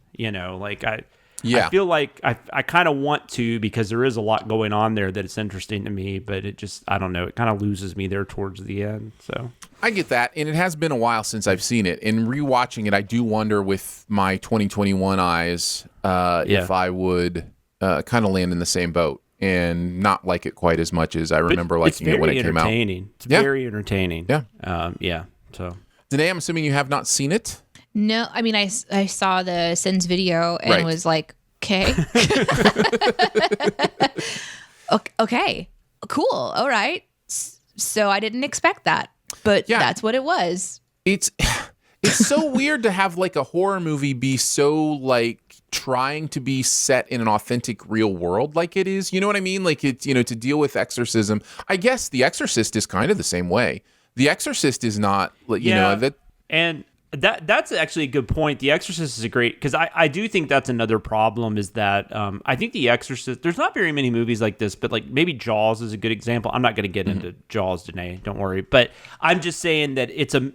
I feel like I kind of want to, because there is a lot going on there that it's interesting to me, but it just, I don't know, it kind of loses me there towards the end. So I get that. And it has been a while since I've seen it. And rewatching it, I do wonder with my 2021 eyes if I would kind of land in the same boat and not like it quite as much as I remember liking it when it came out. It's very entertaining. Yeah. So, Danae, I'm assuming you have not seen it? No, I mean, I saw the Sins video and was like, okay. Okay, cool. All right. So I didn't expect that, but that's what it was. It's so weird to have like a horror movie be so like trying to be set in an authentic real world like it is. You know what I mean? Like it's, to deal with exorcism. I guess The Exorcist is kind of the same way. The Exorcist is not, that. And that's actually a good point. The Exorcist is a great, because I do think that's another problem is that I think The Exorcist, there's not very many movies like this, but like maybe Jaws is a good example. I'm not going to get into Jaws today, don't worry. But I'm just saying that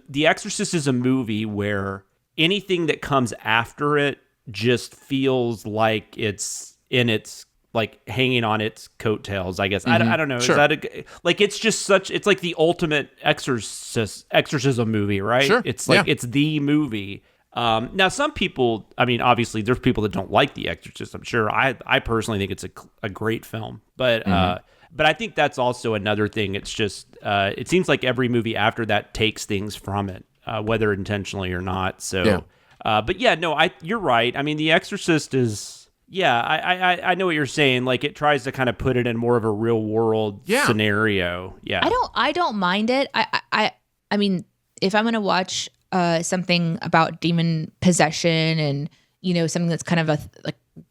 The Exorcist is a movie where anything that comes after it just feels like it's in its, like hanging on its coattails, I guess. I don't know. Sure. Is that it's just such, it's like the ultimate exorcism movie, right? Sure. It's like, it's the movie. Now some people, I mean, obviously there's people that don't like The Exorcist. I'm sure. I personally think it's a great film, but I think that's also another thing. It's just, it seems like every movie after that takes things from it, whether intentionally or not. So, but yeah, no, you're right. I mean, The Exorcist is, yeah, I know what you're saying. Like it tries to kind of put it in more of a real world scenario. Yeah, I don't mind it. I mean, if I'm gonna watch something about demon possession and something that's kind of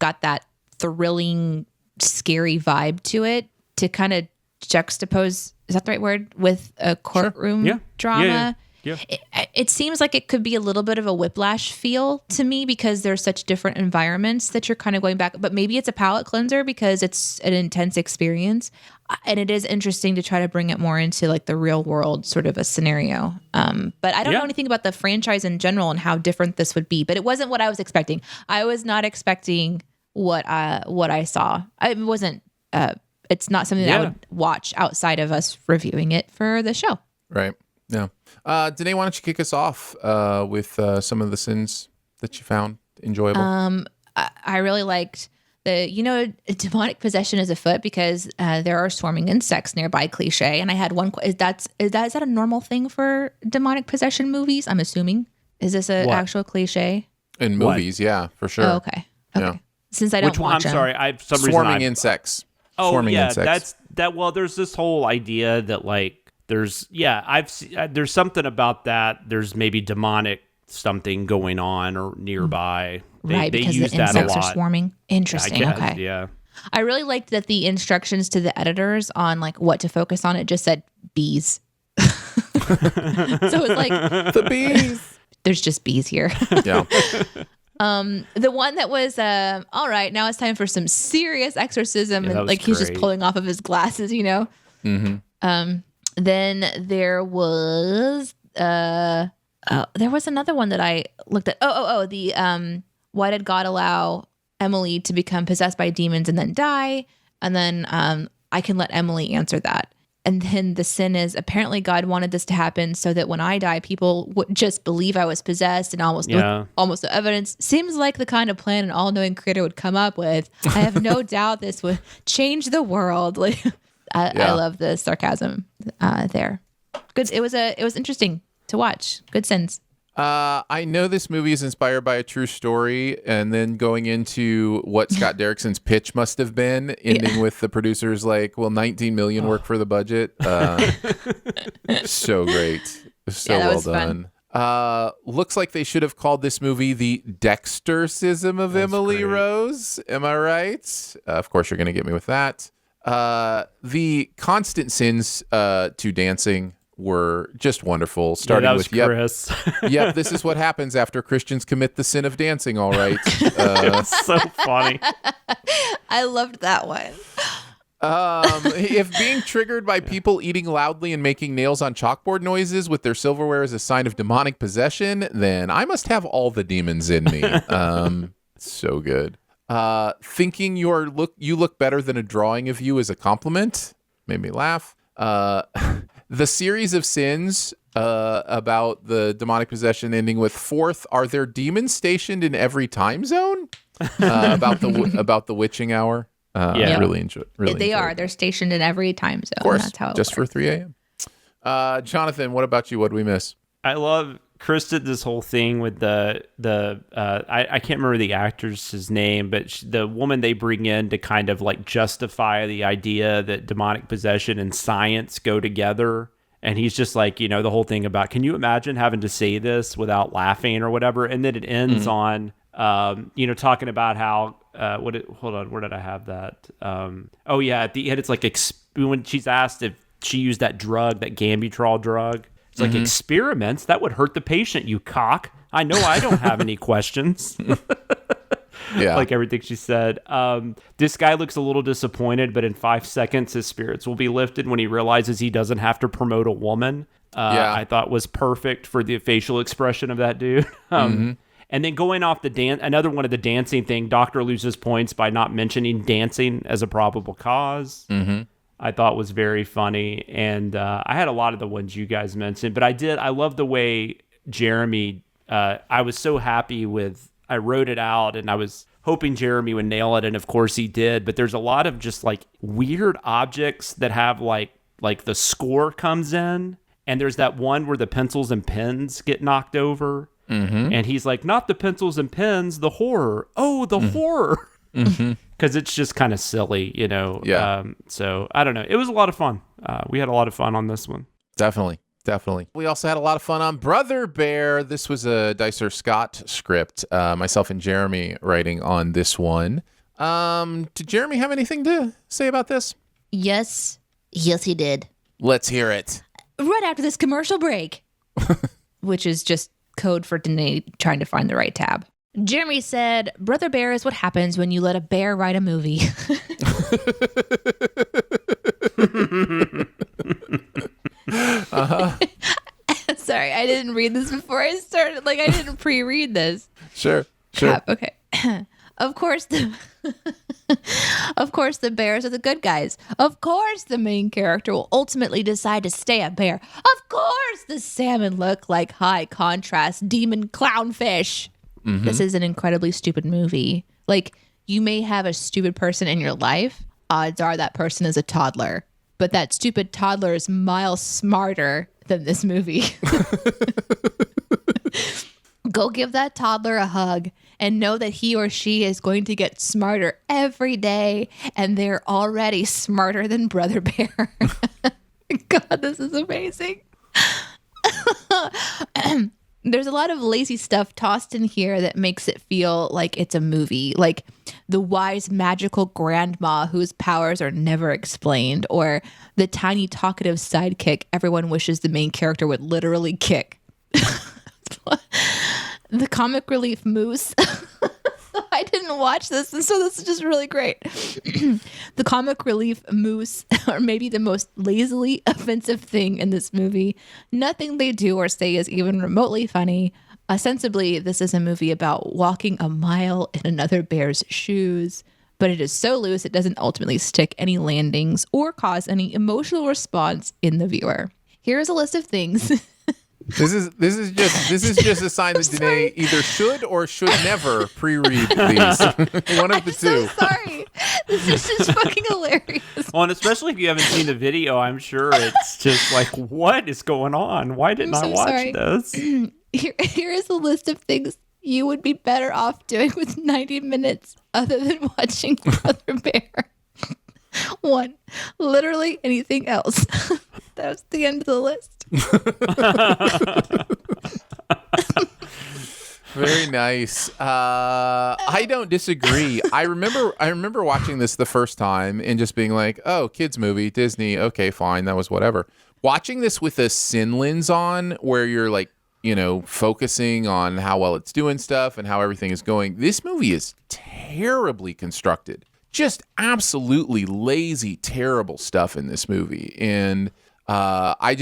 got that thrilling, scary vibe to it, to kind of juxtapose, is that the right word, with a courtroom drama. Yeah. It seems like it could be a little bit of a whiplash feel to me because there's such different environments that you're kind of going back. But maybe it's a palate cleanser because it's an intense experience. And it is interesting to try to bring it more into like the real world sort of a scenario. But I don't know anything about the franchise in general and how different this would be. But it wasn't what I was expecting. I was not expecting what I saw. It wasn't. It's not something that I would watch outside of us reviewing it for the show. Right. Yeah. Danae, why don't you kick us off with some of the sins that you found enjoyable? I really liked demonic possession is afoot because there are swarming insects nearby cliche. And I had one, is that a normal thing for demonic possession movies? I'm assuming. Is this an actual cliche? In movies, yeah, for sure. Oh, okay. Yeah. Since I don't watch them. I'm sorry. I some swarming insects. Oh, swarming yeah, insects. well, there's this whole idea that like, there's something about that. There's maybe demonic something going on or nearby. Right, because the insects are swarming. Interesting. I guess, okay. Yeah. I really liked that the instructions to the editors on like what to focus on, it just said bees. So it's like the bees. There's just bees here. Yeah. The one that was all right, now it's time for some serious exorcism, and like he's just pulling off of his glasses, Then there was another one that I looked at. The why did God allow Emily to become possessed by demons and then die? And then I can let Emily answer that. And then the sin is apparently God wanted this to happen so that when I die, people would just believe I was possessed and almost no evidence. Seems like the kind of plan an all-knowing creator would come up with. I have no doubt this would change the world. Like, I love the sarcasm there. Good. It was interesting to watch. Good sins. I know this movie is inspired by a true story, and then going into what Scott Derrickson's pitch must have been, ending with the producers like, "Will 19 million work for the budget?" So great, so well done. Looks like they should have called this movie the Dextercism of Emily Rose. Am I right? Of course, you're going to get me with that. The constant sins to dancing were just wonderful. Starting with Chris. Yep, this is what happens after Christians commit the sin of dancing. All right, so funny. I loved that one. If being triggered by people eating loudly and making nails on chalkboard noises with their silverware is a sign of demonic possession, then I must have all the demons in me. So good. Thinking you look better than a drawing of you is a compliment made me laugh. The series of sins about the demonic possession ending with fourth, are there demons stationed in every time zone? About the witching hour. Really enjoy. They are. They're stationed in every time zone. Of course, that's how it just works. for 3 a.m. Jonathan, what about you? What did we miss? I love Chris did this whole thing with I can't remember the actress's name, but the woman they bring in to kind of like justify the idea that demonic possession and science go together. And he's just like, the whole thing about, can you imagine having to say this without laughing or whatever? And then it ends on, talking about how, hold on, where did I have that? At the end, it's like when she's asked if she used that drug, that Gambutrol drug. It's like experiments that would hurt the patient, you cock. I know I don't have any questions. Yeah. Like everything she said. This guy looks a little disappointed, but in 5 seconds, his spirits will be lifted when he realizes he doesn't have to promote a woman. I thought was perfect for the facial expression of that dude. And then going off another one of the dancing thing, Doctor loses points by not mentioning dancing as a probable cause. I thought was very funny. And I had a lot of the ones you guys mentioned, but I love the way Jeremy, I was so happy I wrote it out and I was hoping Jeremy would nail it. And of course he did, but there's a lot of just like weird objects that have like the score comes in, and there's that one where the pencils and pens get knocked over. And he's like, not the pencils and pens, the horror. Oh, the horror. Because it's just kind of silly, so I don't know. It was a lot of fun. We had a lot of fun on this one. Definitely. We also had a lot of fun on Brother Bear. This was a Dicer Scott script. Myself and Jeremy writing on this one. Did Jeremy have anything to say about this? Yes, he did. Let's hear it. Right after this commercial break, which is just code for Danae trying to find the right tab. Jeremy said, Brother Bear is what happens when you let a bear write a movie. Sorry, I didn't read this before I started. Like, I didn't pre-read this. Sure. Crap. Okay. Of course, the bears are the good guys. Of course, the main character will ultimately decide to stay a bear. Of course, the salmon look like high contrast demon clownfish. This is an incredibly stupid movie. Like, you may have a stupid person in your life. Odds are that person is a toddler. But that stupid toddler is miles smarter than this movie. Go give that toddler a hug and know that he or she is going to get smarter every day. And they're already smarter than Brother Bear. God, this is amazing. There's a lot of lazy stuff tossed in here that makes it feel like it's a movie. Like the wise magical grandma whose powers are never explained, or the tiny talkative sidekick everyone wishes the main character would literally kick. The comic relief moose. I didn't watch this, and so this is just really great. The comic relief moose are maybe the most lazily offensive thing in this movie. Nothing they do or say is even remotely funny. Ostensibly, this is a movie about walking a mile in another bear's shoes. but it is so loose it doesn't ultimately stick any landings or cause any emotional response in the viewer. Here is a list of things. This is just a sign that Danae either should or should never pre-read these. One of the two. So sorry. This is just fucking hilarious. Well, and especially if you haven't seen the video, I'm sure it's just like, what is going on? Why didn't I watch this? Here is a list of things you would be better off doing with 90 minutes other than watching Brother Bear. 1, literally anything else. That was the end of the list. Very nice. I don't disagree. I remember watching this the first time and just being like, oh, kids movie, Disney. Okay, fine. That was whatever. Watching this with a sin lens on where you're like, focusing on how well it's doing stuff and how everything is going. This movie is terribly constructed. Just absolutely lazy, terrible stuff in this movie. And I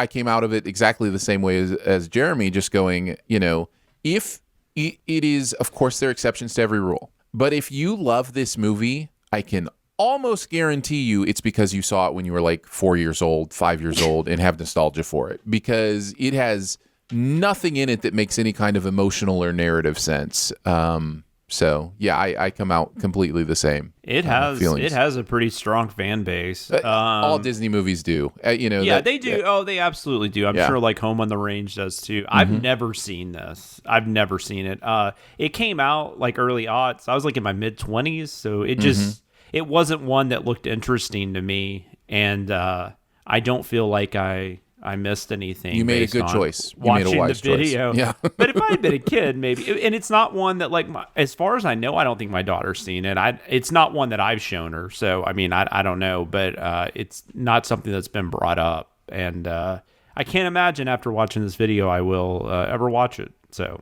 came out of it exactly the same way as Jeremy, just going, if it is, of course, there are exceptions to every rule. But if you love this movie, I can almost guarantee you it's because you saw it when you were like 4 years old, 5 years old, and have nostalgia for it. Because it has nothing in it that makes any kind of emotional or narrative sense. So yeah, I come out completely the same. It has a pretty strong fan base. All Disney movies do. Yeah, they do. Oh, they absolutely do. I'm sure like Home on the Range does too. I've never seen this. I've never seen it. It came out like early aughts. I was like in my mid 20s, so it just it wasn't one that looked interesting to me, and I don't feel like I missed anything. You made a good choice. You made a wise choice. Yeah. But if I had been a kid, maybe. And it's not one that, like, as far as I know, I don't think my daughter's seen it. It's not one that I've shown her. So, I mean, I don't know. But it's not something that's been brought up. And I can't imagine after watching this video I will ever watch it. So.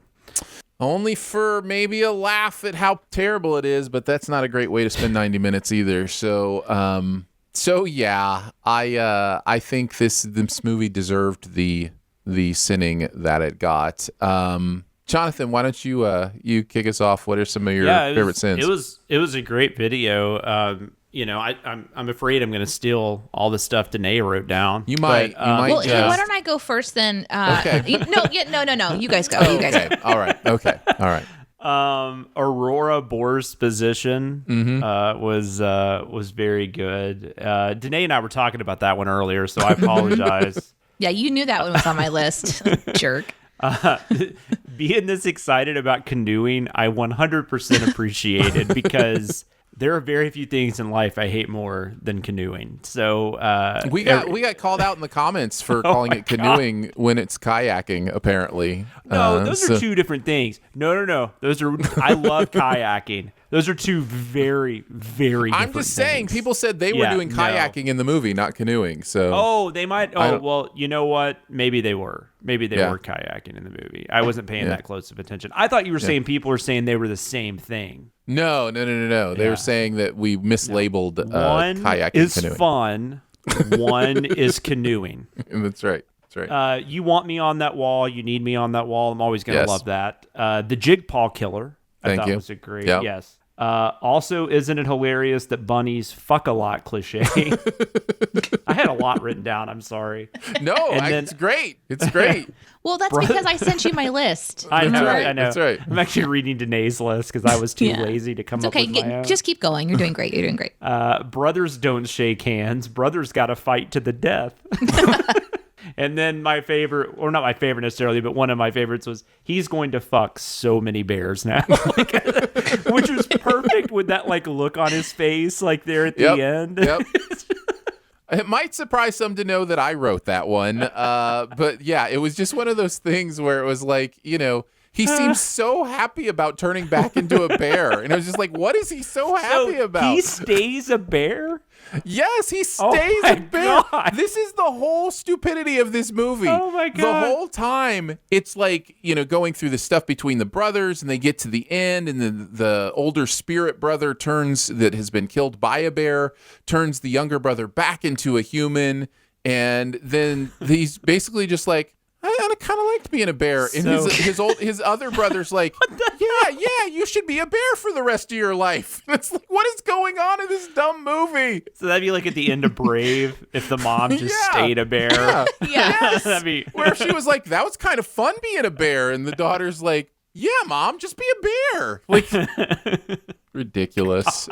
Only for maybe a laugh at how terrible it is. But that's not a great way to spend 90 minutes either. So yeah, I think this movie deserved the sinning that it got. Jonathan, why don't you kick us off? What are some of your favorite sins? It was a great video. I'm afraid I'm going to steal all the stuff Danae wrote down. You might. Well, why don't I go first then? Okay. No. You guys go. You guys go. All right. Okay. All right. Aurora Bore's position was very good. Danae and I were talking about that one earlier, so I apologize. Yeah, you knew that one was on my list, jerk. Being this excited about canoeing, I 100% appreciate it because there are very few things in life I hate more than canoeing. So we got called out in the comments for calling it canoeing when it's kayaking. Apparently, no, those are two different things. No. Those are. I love kayaking. Those are two very, very different I'm just saying, things. People said they were doing kayaking in the movie, not canoeing. So they might. Oh, well, you know what? Maybe they were. Maybe they were kayaking in the movie. I wasn't paying that close of attention. I thought you were saying people were saying they were the same thing. No. They were saying that we mislabeled one kayaking is canoeing. Fun. One is canoeing. That's right. You want me on that wall. You need me on that wall. I'm always going to love that. The Jig Paw Killer. I thought was a great. Yep. Yes. Also, isn't it hilarious that bunnies fuck a lot cliche? I had a lot written down. I'm sorry. No, it's great. It's great. Well, that's because I sent you my list. I know. That's right. I'm actually reading Danae's list because I was too lazy to come up with my own. Just keep going. You're doing great. Brothers don't shake hands. Brothers got to fight to the death. And then my favorite, or not my favorite necessarily, but one of my favorites was he's going to fuck so many bears now, which was perfect with that like look on his face, like there at the end. Yep. It might surprise some to know that I wrote that one, but yeah, it was just one of those things where it was like, he seems so happy about turning back into a bear, and it was just like, what is he so happy about? He stays a bear. Yes, he stays a bear. God. This is the whole stupidity of this movie. Oh my God. The whole time, it's like, going through the stuff between the brothers, and they get to the end, and the older spirit brother that has been killed by a bear, turns the younger brother back into a human, and then he's basically just like, I kind of liked being a bear. And his other brother's like, yeah, you should be a bear for the rest of your life. And it's like, what is going on in this dumb movie? So that'd be like at the end of Brave if the mom just stayed a bear. Yeah. Yes. That'd be Where she was like, that was kind of fun being a bear. And the daughter's like, yeah, Mom, just be a bear. Like, ridiculous.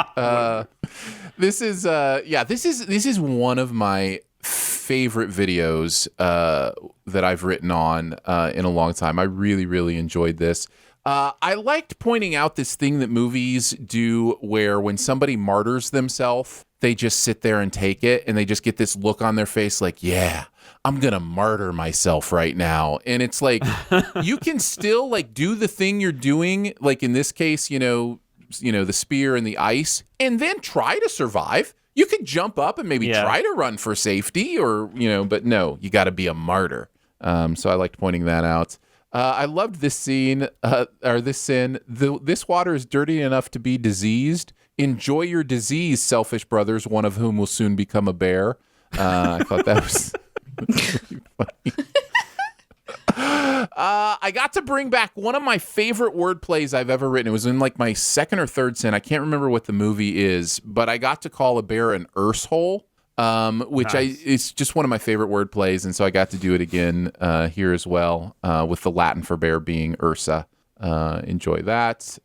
This is one of my favorite videos that I've written on in a long time. I really, really enjoyed this. I liked pointing out this thing that movies do where when somebody martyrs themselves, they just sit there and take it, and they just get this look on their face like, yeah, I'm going to martyr myself right now. And it's like, you can still like do the thing you're doing, like in this case, the spear and the ice, and then try to survive. You could jump up and maybe try to run for safety or, but no, you got to be a martyr. So I liked pointing that out. I loved this scene, or this sin. This water is dirty enough to be diseased. Enjoy your disease, selfish brothers, one of whom will soon become a bear. I thought that was really funny. I got to bring back one of my favorite word plays I've ever written. It was in like my second or third sin. I can't remember what the movie is, but I got to call a bear an ursehole, which it's just one of my favorite word plays. And so I got to do it again here as well, with the Latin for bear being ursa. Enjoy that.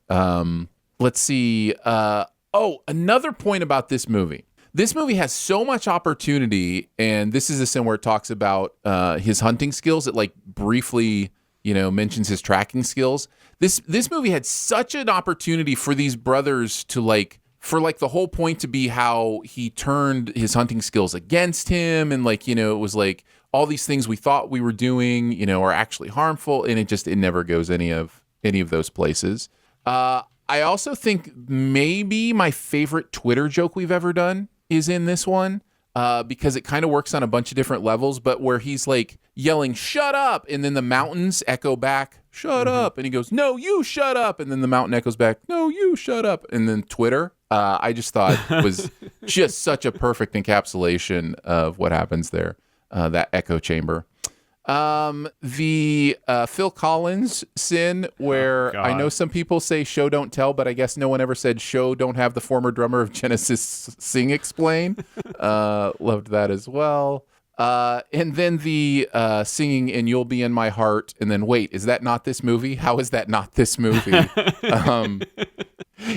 Let's see. Another point about this movie. This movie has so much opportunity, and this is a scene where it talks about his hunting skills. It like briefly, mentions his tracking skills. This movie had such an opportunity for these brothers to for the whole point to be how he turned his hunting skills against him, and it was like all these things we thought we were doing, are actually harmful, and it never goes any of those places. I also think maybe my favorite Twitter joke we've ever done is in this one, because it kind of works on a bunch of different levels, but where he's like yelling, "Shut up!" and then the mountains echo back, "Shut up!" and he goes, "No, you shut up!" and then the mountain echoes back, "No, you shut up!" and then Twitter, I just thought was just such a perfect encapsulation of what happens there, that echo chamber. The Phil Collins sin, where I know some people say show don't tell, but I guess no one ever said show don't have the former drummer of Genesis sing explain. Loved that as well. And then the singing and You'll Be in My Heart, and then wait, is that not this movie? How is that not this movie?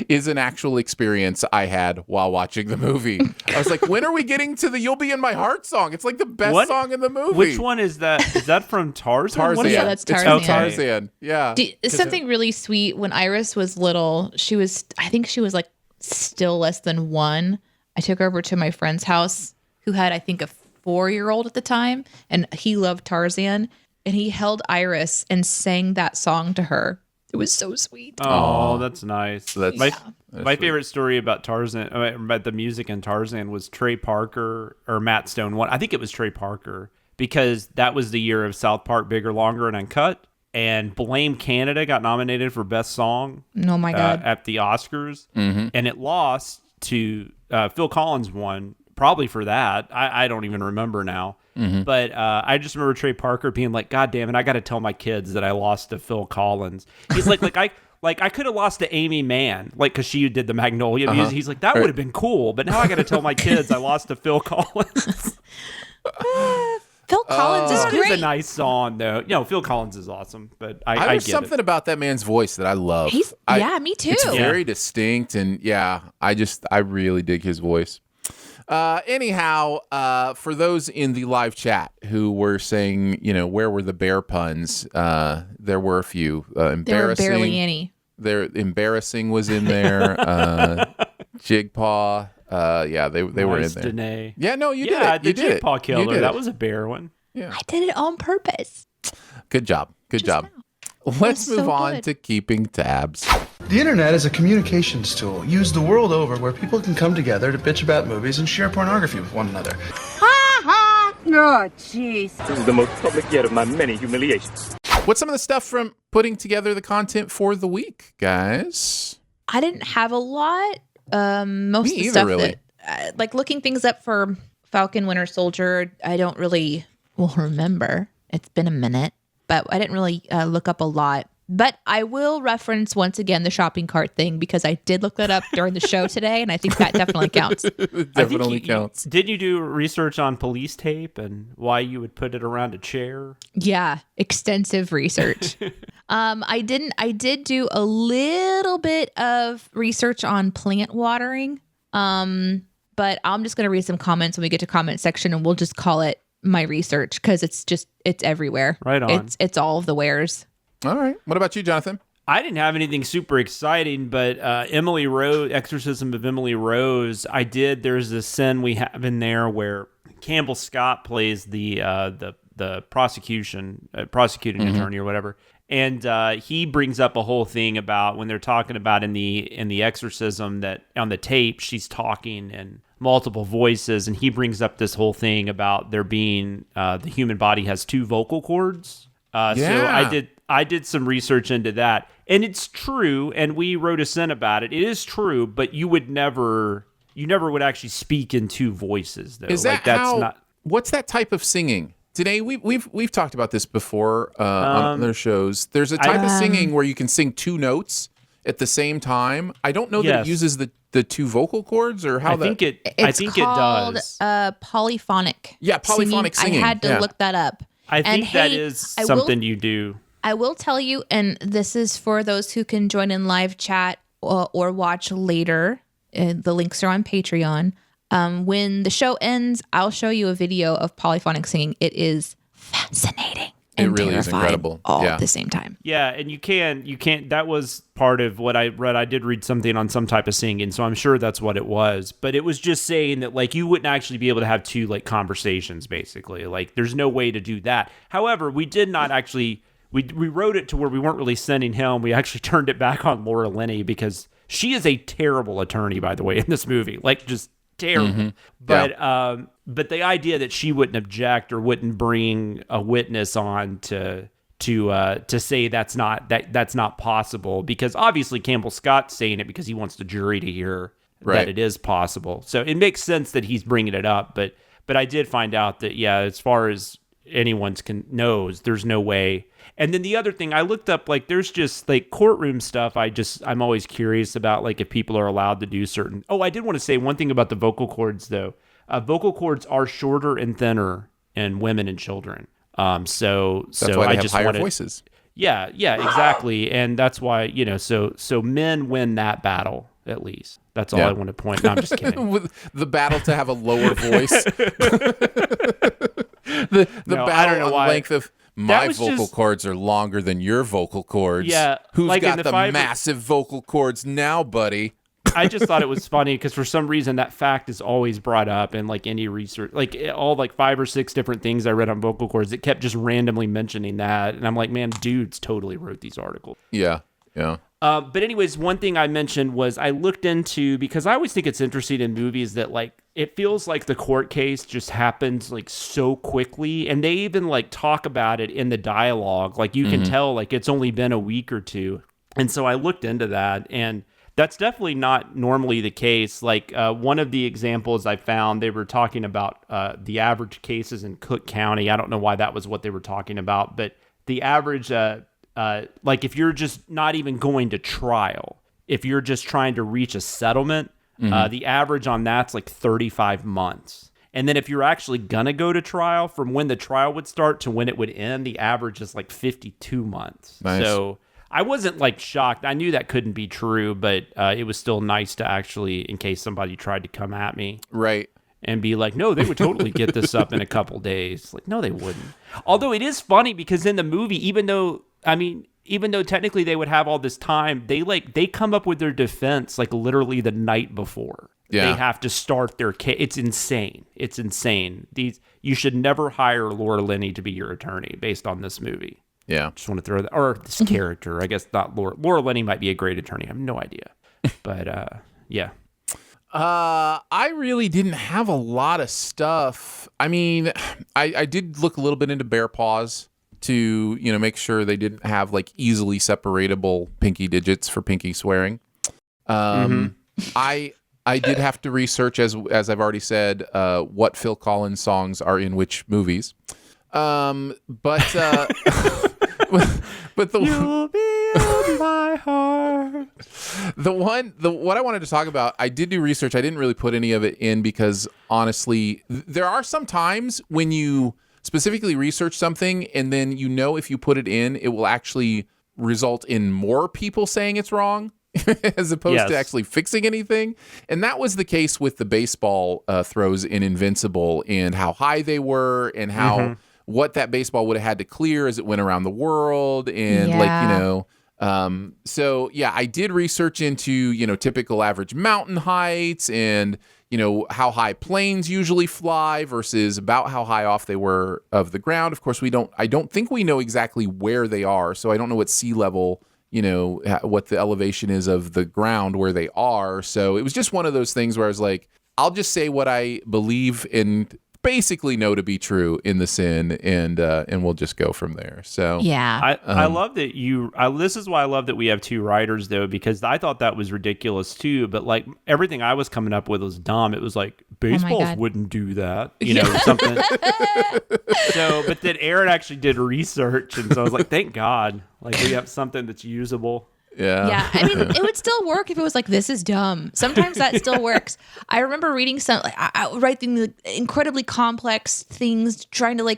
Is an actual experience I had while watching the movie. I was like, when are we getting to the You'll Be in My Heart song? It's like the best song in the movie. Which one is that? Is that from Tarzan? Tarzan. Yeah, that's Tarzan. It's from Tarzan. Yeah. Something really sweet. When Iris was little, I think she was like still less than 1. I took her over to my friend's house who had, I think, a 4-year-old at the time, and he loved Tarzan, and he held Iris and sang that song to her. It was so sweet. Oh, that's nice. My sweet. favorite story about Tarzan, about the music in Tarzan, was Trey Parker or Matt Stone. I think it was Trey Parker, because that was the year of South Park, Bigger, Longer, and Uncut. And Blame Canada got nominated for Best Song. Oh my God. At the Oscars. Mm-hmm. And it lost to Phil Collins won, probably for that. I don't even remember now. Mm-hmm. But I just remember Trey Parker being like, "God damn it, I got to tell my kids that I lost to Phil Collins." He's like I could have lost to Amy Mann, because she did the Magnolia music. He's like, that would have been cool, but now I got to tell my kids I lost to Phil Collins. Phil Collins is great. It's a nice song, though. Phil Collins is awesome, but I there's get something about that man's voice that I love. Me too. It's very distinct, and I really dig his voice. Anyhow, for those in the live chat who were saying, where were the bear puns? There were a few. Embarrassing. There were barely any. Embarrassing was in there. Jigpaw. They were in there. Danae. Yeah, no, you did it. The Jigpaw Killer. That was a bear one. Yeah. I did it on purpose. Good job. Good job. Let's move on to keeping tabs. The internet is a communications tool used the world over where people can come together to bitch about movies and share pornography with one another. Ha ha! Oh, jeez. This is the most public yet of my many humiliations. What's some of the stuff from putting together the content for the week, guys? I didn't have a lot. Most of the stuff really. That, like looking things up for Falcon Winter Soldier, I don't really remember. It's been a minute. but I didn't really look up a lot. But I will reference once again the shopping cart thing because I did look that up during the show today, and I think that definitely counts. It definitely counts. Did you do research on police tape and why you would put it around a chair? Yeah, extensive research. I did do a little bit of research on plant watering. But I'm just going to read some comments when we get to comment section, and we'll just call it my research because it's everywhere. Right on. It's all of the wares. All right. What about you, Jonathan? I didn't have anything super exciting, but Emily Rose, Exorcism of Emily Rose, there's this scene we have in there where Campbell Scott plays the prosecuting attorney or whatever. And he brings up a whole thing about when they're talking about in the Exorcism that on the tape, she's talking in multiple voices. And he brings up this whole thing about there being the human body has 2 vocal cords. So I did some research into that, and it's true. And we wrote a sin about it. It is true, but you never would actually speak in 2 voices, though. Is that what's that type of singing? Today we've talked about this before on other shows. There's a type of singing where you can sing 2 notes at the same time. I don't know that it uses the 2 vocal cords or how I think it called, does. Polyphonic. Yeah, polyphonic singing. I had to look that up. I think that is something you do. I will tell you, and this is for those who can join in live chat or watch later. The links are on Patreon. When the show ends, I'll show you a video of polyphonic singing. It is fascinating. It really is incredible. All at the same time. Yeah, and you can't. That was part of what I read. I did read something on some type of singing, so I'm sure that's what it was. But it was just saying that like you wouldn't actually be able to have 2 like conversations, basically. Like there's no way to do that. However, we did not actually. We wrote it to where we weren't really sending him. We actually turned it back on Laura Linney because she is a terrible attorney, by the way, in this movie. Like just terrible. Mm-hmm. But the idea that she wouldn't object or wouldn't bring a witness on to say that's not possible, because obviously Campbell Scott's saying it because he wants the jury to hear that it is possible. So it makes sense that he's bringing it up. But I did find out that as far as anyone knows, there's no way. And then the other thing I looked up, like there's just like courtroom stuff. I'm always curious about like if people are allowed to do certain. Oh, I did want to say one thing about the vocal cords though. Vocal cords are shorter and thinner in women and children. So that's why they I have just higher wanted, voices. Yeah, so and that's why so men win that battle at least. That's all I want to point. No, I'm just kidding. With the battle to have a lower voice. the battle on length of my vocal cords are longer than your vocal cords. Yeah, who's like got the massive vocal cords now, buddy? I just thought it was funny because for some reason that fact is always brought up in like any research, like all like 5 or 6 different things I read on vocal cords. It kept just randomly mentioning that, and I'm like, man, dudes totally wrote these articles. Yeah. But anyways, one thing I mentioned was I looked into, because I always think it's interesting in movies that like it feels like the court case just happens like so quickly, and they even like talk about it in the dialogue. Like you can tell like it's only been a week or 2, and so I looked into that, and that's definitely not normally the case. Like one of the examples I found, they were talking about the average cases in Cook County. I don't know why that was what they were talking about, but the average, like if you're just not even going to trial, if you're just trying to reach a settlement, the average on that's like 35 months. And then if you're actually going to go to trial, from when the trial would start to when it would end, the average is like 52 months. Nice. So I wasn't like shocked. I knew that couldn't be true, but it was still nice to actually, in case somebody tried to come at me. Right. And be like, no, they would totally get this up in a couple days. Like, no, they wouldn't. Although it is funny because in the movie, even though technically they would have all this time, they come up with their defense like literally the night before. Yeah. They have to start their case. It's insane. You should never hire Laura Linney to be your attorney based on this movie. Yeah. Just want to throw that, or this character. I guess not Laura. Laura Linney might be a great attorney. I have no idea. But yeah. I really didn't have a lot of stuff. I mean, I did look a little bit into bear paws to, make sure they didn't have like easily separatable pinky digits for pinky swearing. I did have to research, as I've already said, what Phil Collins songs are in which movies. But but You'll be in my heart. What I wanted to talk about, I did do research. I didn't really put any of it in because honestly, there are some times when you specifically research something and then if you put it in, it will actually result in more people saying it's wrong as opposed to actually fixing anything. And that was the case with the baseball throws in Invincible and how high they were and how what that baseball would have had to clear as it went around the world. And I did research into, typical average mountain heights and, how high planes usually fly versus about how high off they were of the ground. Of course, I don't think we know exactly where they are. So I don't know what sea level, what the elevation is of the ground where they are. So it was just one of those things where I was like, I'll just say what I believe and basically know to be true in the sin, and we'll just go from there. So I love that this is why I love that we have two writers though, because I thought that was ridiculous too, but like everything I was coming up with was dumb. It was like baseballs wouldn't do that, something. So but then Aaron actually did research, and so I was like, thank God, like we have something that's usable. Yeah. I mean, it would still work if it was like, this is dumb. Sometimes that still works. I remember reading I would write things, incredibly complex things, trying to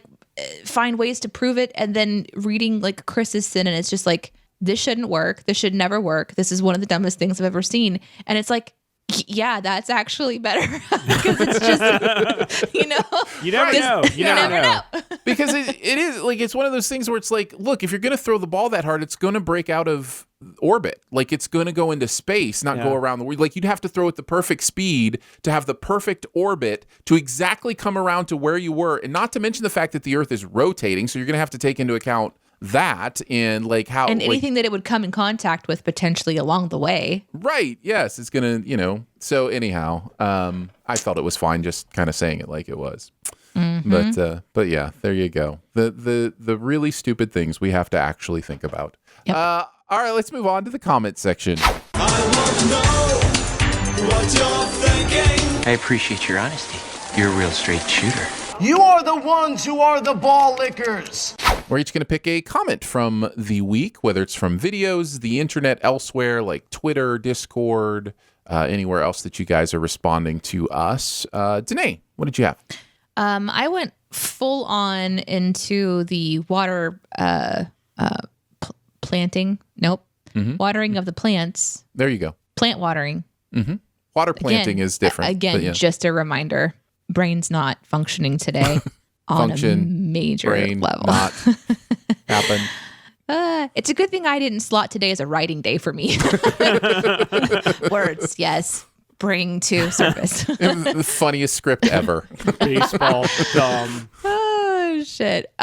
find ways to prove it. And then reading Chris's sin, and it's just like, this shouldn't work. This should never work. This is one of the dumbest things I've ever seen. And it's like, yeah, that's actually better because it's just, you never know. You never know. Because it is it's one of those things where it's like, look, if you're going to throw the ball that hard, it's going to break out of orbit. It's going to go into space, not go around the world. You'd have to throw at the perfect speed to have the perfect orbit to exactly come around to where you were. And not to mention the fact that the Earth is rotating. So you're going to have to take into account that and how and anything that it would come in contact with potentially along the way. Right. Yes. It's going to, so anyhow, I felt it was fine just kind of saying it like it was. Mm-hmm. But yeah, there you go. The really stupid things we have to actually think about. Yep. All right, let's move on to the comment section. I want to know what you're thinking. I appreciate your honesty. You're a real straight shooter. You are the ones who are the ball lickers. We're each going to pick a comment from the week, whether it's from videos, the internet, elsewhere, like Twitter, Discord, anywhere else that you guys are responding to us. Danae, what did you have? I went full on into the water planting. Nope. Mm-hmm. Watering of the plants. There you go. Plant watering. Mm-hmm. Water planting is different. Again, just a reminder. Brain's not functioning today on a major level. Not happen. It's a good thing I didn't slot today as a writing day for me. Words, yes. Bring to surface. The funniest script ever. Baseball, dumb. Oh, shit.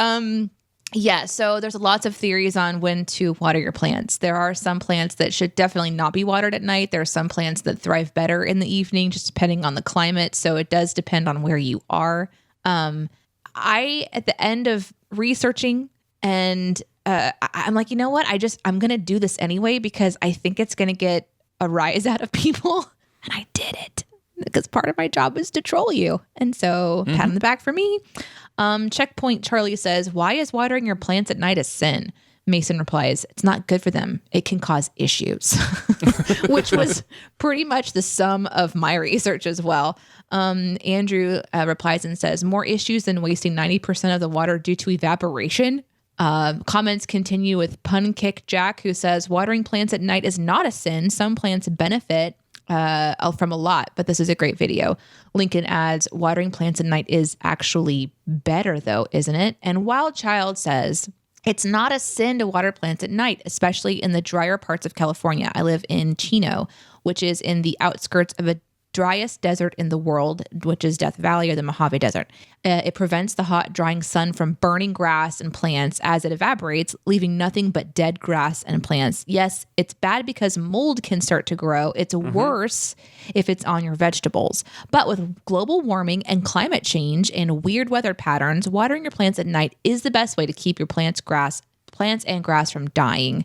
Yeah, so there's lots of theories on when to water your plants. There are some plants that should definitely not be watered at night. There are some plants that thrive better in the evening, just depending on the climate. So it does depend on where you are. I, at the end of researching, and I'm like, you know what? I'm going to do this anyway because I think it's going to get a rise out of people. And I did it because part of my job is to troll you. And so pat on the back for me. Checkpoint Charlie says, why is watering your plants at night a sin? Mason replies, it's not good for them. It can cause issues, which was pretty much the sum of my research as well. Andrew replies and says, more issues than wasting 90% of the water due to evaporation. Comments continue with Pun Kick Jack, who says, watering plants at night is not a sin. Some plants benefit from a lot, but this is a great video. Lincoln adds, watering plants at night is actually better though, isn't it? And Wild Child says, it's not a sin to water plants at night, especially in the drier parts of California. I live in Chino, which is in the outskirts of a driest desert in the world, which is Death Valley or the Mojave Desert. It prevents the hot, drying sun from burning grass and plants as it evaporates, leaving nothing but dead grass and plants. Yes, it's bad because mold can start to grow. It's worse if it's on your vegetables. But with global warming and climate change and weird weather patterns, watering your plants at night is the best way to keep your plants and grass from dying.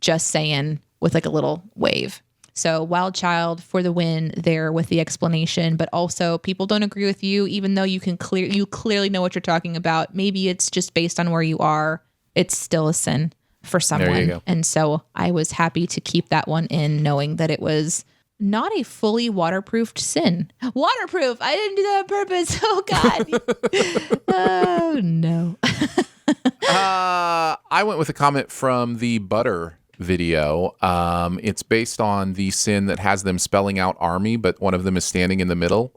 Just saying, with like a little wave. So Wild Child for the win there with the explanation, but also people don't agree with you, even though you clearly know what you're talking about. Maybe it's just based on where you are. it's still a sin for someone. There you go. And so I was happy to keep that one in, knowing that it was not a fully waterproofed sin. Waterproof! I didn't do that on purpose. Oh, God. Oh, no. I went with a comment from the Butter video. It's based on the sin that has them spelling out army, but one of them is standing in the middle.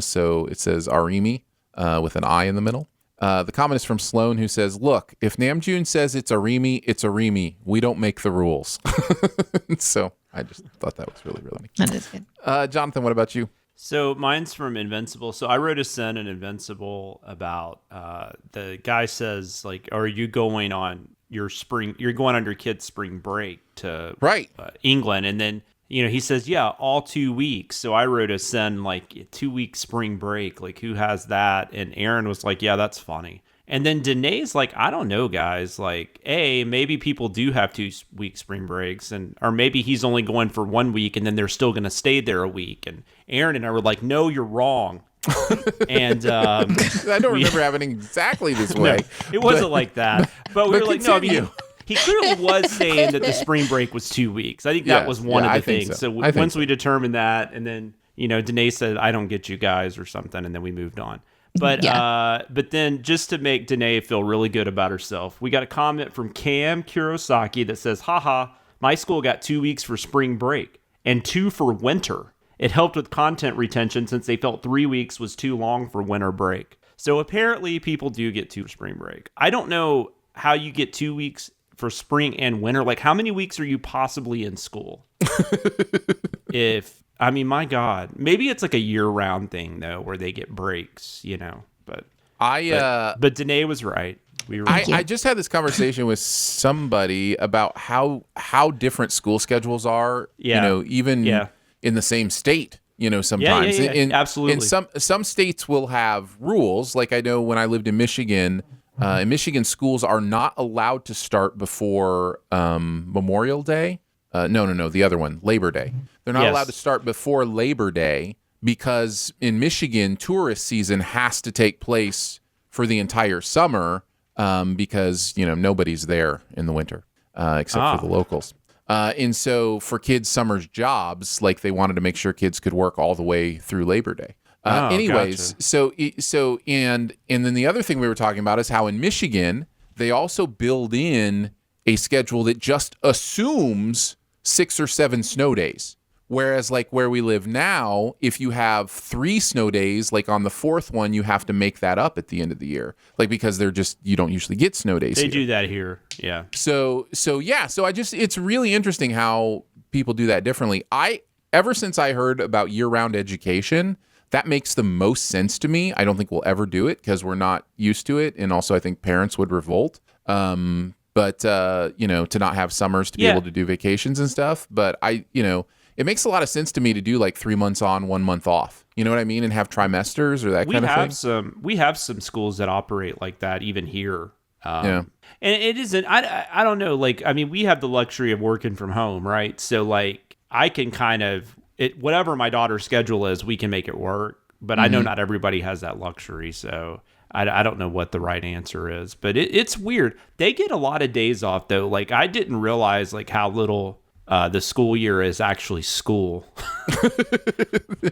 So it says Arimi with an I in the middle. The comment is from Sloan, who says, look, if Namjoon says it's Arimi, it's Arimi. We don't make the rules. So I just thought that was really, really funny. That is good. Jonathan, what about you? So mine's from Invincible. So I wrote a sin in Invincible about the guy says, like, are you going on your kid's spring break to England? And then, he says, yeah, all 2 weeks. So I wrote a sin like 2 week spring break. Like, who has that? And Aaron was like, yeah, that's funny. And then Danae's like, I don't know, guys. Like, maybe people do have 2 week spring breaks, or maybe he's only going for 1 week and then they're still going to stay there a week. And Aaron and I were like, no, you're wrong. And I don't remember having exactly this way. No, it wasn't like that. But we were like, no, I mean, he clearly was saying that the spring break was 2 weeks. I think that was one of the things. So once we determined that, and then, Danae said, I don't get you guys or something, and then we moved on. But but then just to make Danae feel really good about herself, we got a comment from Cam Kurosaki that says, haha, my school got 2 weeks for spring break and 2 for winter. It helped with content retention since they felt 3 weeks was too long for winter break. So apparently people do get 2 spring break. I don't know how you get 2 weeks for spring and winter. Like, how many weeks are you possibly in school? My God, maybe it's like a year-round thing though, where they get breaks, But but Danae was right. I just had this conversation with somebody about how different school schedules are. Even in the same state. Sometimes. Absolutely. And some states will have rules. Like I know when I lived in Michigan. In Michigan, schools are not allowed to start before Memorial Day. No, the other one, Labor Day. They're not allowed to start before Labor Day because in Michigan, tourist season has to take place for the entire summer because, nobody's there in the winter except for the locals. And so for kids' summer's jobs, like they wanted to make sure kids could work all the way through Labor Day. Anyways, gotcha. And then the other thing we were talking about is how in Michigan, they also build in a schedule that just assumes 6 or 7 snow days. Whereas like where we live now, if you have 3 snow days, like on the 4th one, you have to make that up at the end of the year. Like because you don't usually get snow days. They do that here. Yeah. So it's really interesting how people do that differently. Ever since I heard about year-round education, that makes the most sense to me. I don't think we'll ever do it because we're not used to it. And also I think parents would revolt. But to not have summers to be able to do vacations and stuff. But it makes a lot of sense to me to do like 3 months on, 1 month off. You know what I mean? And have trimesters or that kind of thing. We have some schools that operate like that even here. And it isn't, I don't know. Like, I mean, we have the luxury of working from home, right? So like I can kind of, whatever my daughter's schedule is, we can make it work. But I know not everybody has that luxury. So I don't know what the right answer is. But it's weird. They get a lot of days off, though. Like, I didn't realize like how little the school year is actually school.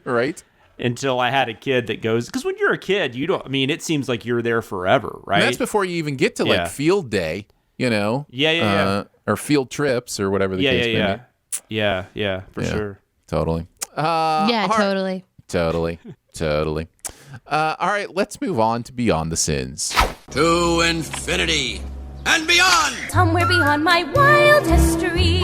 Right? Until I had a kid that goes, because when you're a kid, it seems like you're there forever, right? And that's before you even get to like field day, Yeah. Or field trips or whatever the case may be. Yeah, for sure. Totally. Totally. All right, let's move on to Beyond the Sins. To infinity and beyond! Somewhere beyond my wild history.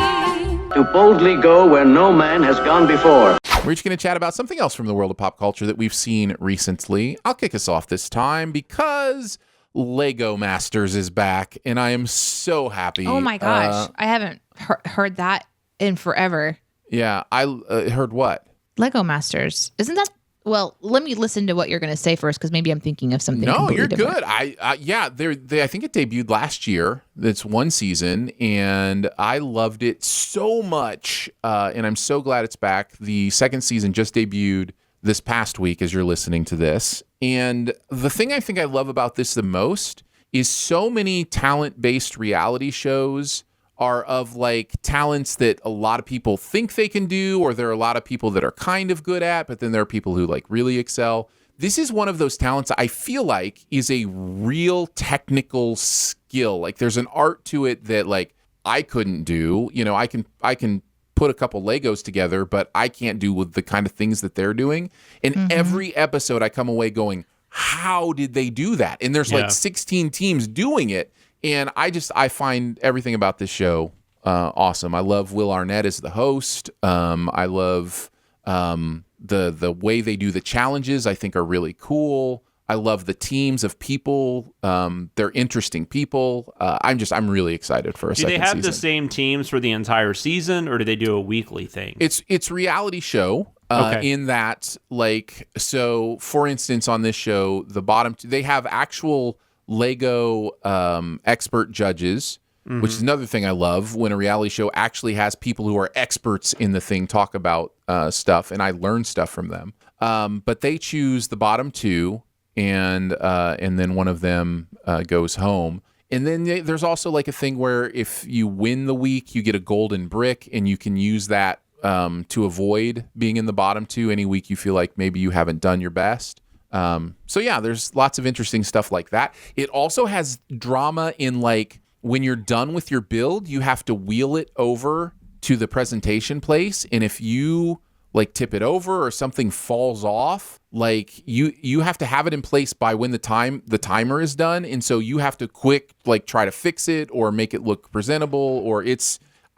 To boldly go where no man has gone before. We're each going to chat about something else from the world of pop culture that we've seen recently. I'll kick us off this time because Lego Masters is back, and I am so happy. Oh my gosh, I haven't heard that in forever. Yeah, I heard what? Lego Masters. Isn't that... Well, let me listen to what you're going to say first, because maybe I'm thinking of something. No, you're different. good. I think it debuted last year. It's one season, and I loved it so much. And I'm so glad it's back. The second season just debuted this past week as you're listening to this. And the thing I think I love about this the most is so many talent-based reality shows are of like talents that a lot of people think they can do, or there are a lot of people that are kind of good at, but then there are people who like really excel. This is one of those talents I feel like is a real technical skill. Like there's an art to it that like I couldn't do. You know, I can put a couple Legos together, but I can't do with the kind of things that they're doing. And every episode I come away going, how did they do that? And there's like 16 teams doing it. And I find everything about this show awesome. I love Will Arnett as the host. I love the way they do the challenges. I think are really cool. I love the teams of people. They're interesting people. I'm really excited for a second season. Do they have the same teams for the entire season, or do they do a weekly thing? It's reality show. In that, like, so for instance, on this show, the bottom two, they have actual Lego expert judges, which is another thing I love when a reality show actually has people who are experts in the thing talk about stuff, and I learn stuff from them. But they choose the bottom two, and then one of them goes home. And then there's also like a thing where if you win the week, you get a golden brick, and you can use that to avoid being in the bottom two any week you feel like maybe you haven't done your best. So yeah, there's lots of interesting stuff like that. It also has drama in like when you're done with your build, you have to wheel it over to the presentation place. And if you like tip it over or something falls off, like you have to have it in place by when the timer is done. And so you have to quick like try to fix it or make it look presentable, or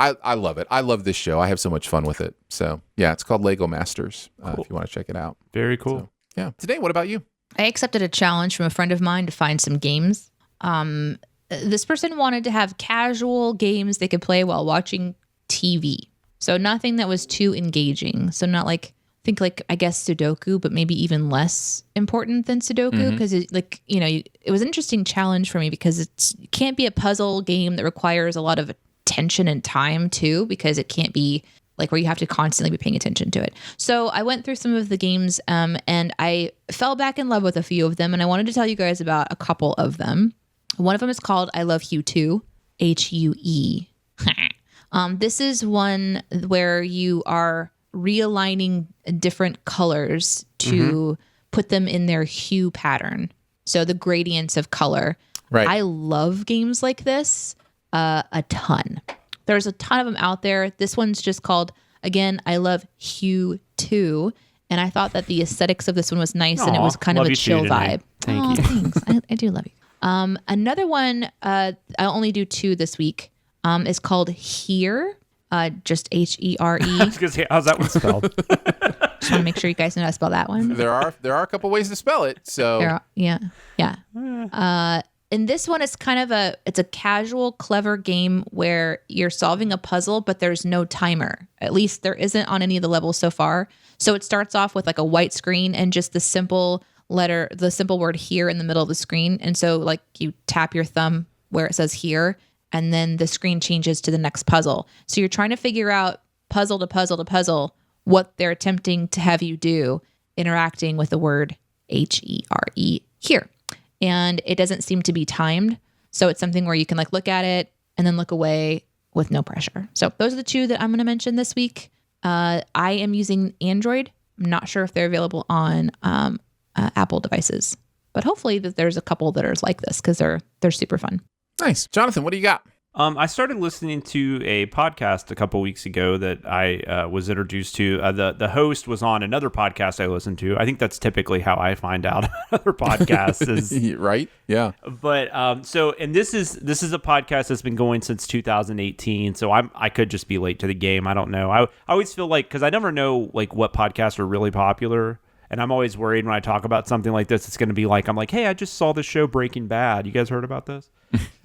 I love it. I love this show. I have so much fun with it. So yeah, it's called Lego Masters if you want to check it out. Very cool. So, yeah. Today, what about you? I accepted a challenge from a friend of mine to find some games. This person wanted to have casual games they could play while watching TV. So nothing that was too engaging. So not like, I guess Sudoku, but maybe even less important than Sudoku, because it was an interesting challenge for me because it can't be a puzzle game that requires a lot of attention and time too, because it can't be like where you have to constantly be paying attention to it. So I went through some of the games and I fell back in love with a few of them, and I wanted to tell you guys about a couple of them. One of them is called I Love Hew Too, Hue. This is one where you are realigning different colors to put them in their hue pattern. So the gradients of color. Right. I love games like this a ton. There's a ton of them out there. This one's just called, again, I Love Hew Too. And I thought that the aesthetics of this one was nice, and it was kind of a chill vibe. Thank you. Thanks. I do love you. Another one, I only do two this week, is called Here, just Here. I was gonna say, how's that one spelled? Just want to make sure you guys know how to spell that one. There are a couple ways to spell it. So yeah. And this one is kind of it's a casual, clever game where you're solving a puzzle, but there's no timer. At least there isn't on any of the levels so far. So it starts off with like a white screen and just the simple word here in the middle of the screen. And so like you tap your thumb where it says here, and then the screen changes to the next puzzle. So you're trying to figure out puzzle to puzzle to puzzle what they're attempting to have you do, interacting with the word Here, here. And it doesn't seem to be timed. So it's something where you can like look at it and then look away with no pressure. So those are the two that I'm going to mention this week. I am using Android. I'm not sure if they're available on Apple devices, but hopefully that there's a couple that are like this because they're super fun. Nice. Jonathan, what do you got? I started listening to a podcast a couple weeks ago that I was introduced to. The host was on another podcast I listened to. I think that's typically how I find out other podcasts. Is right? Yeah. But and this is a podcast that's been going since 2018. So I could just be late to the game. I don't know. I always feel like, because I never know like what podcasts are really popular. And I'm always worried when I talk about something like this, it's going to be like, I'm like, hey, I just saw this show Breaking Bad. You guys heard about this?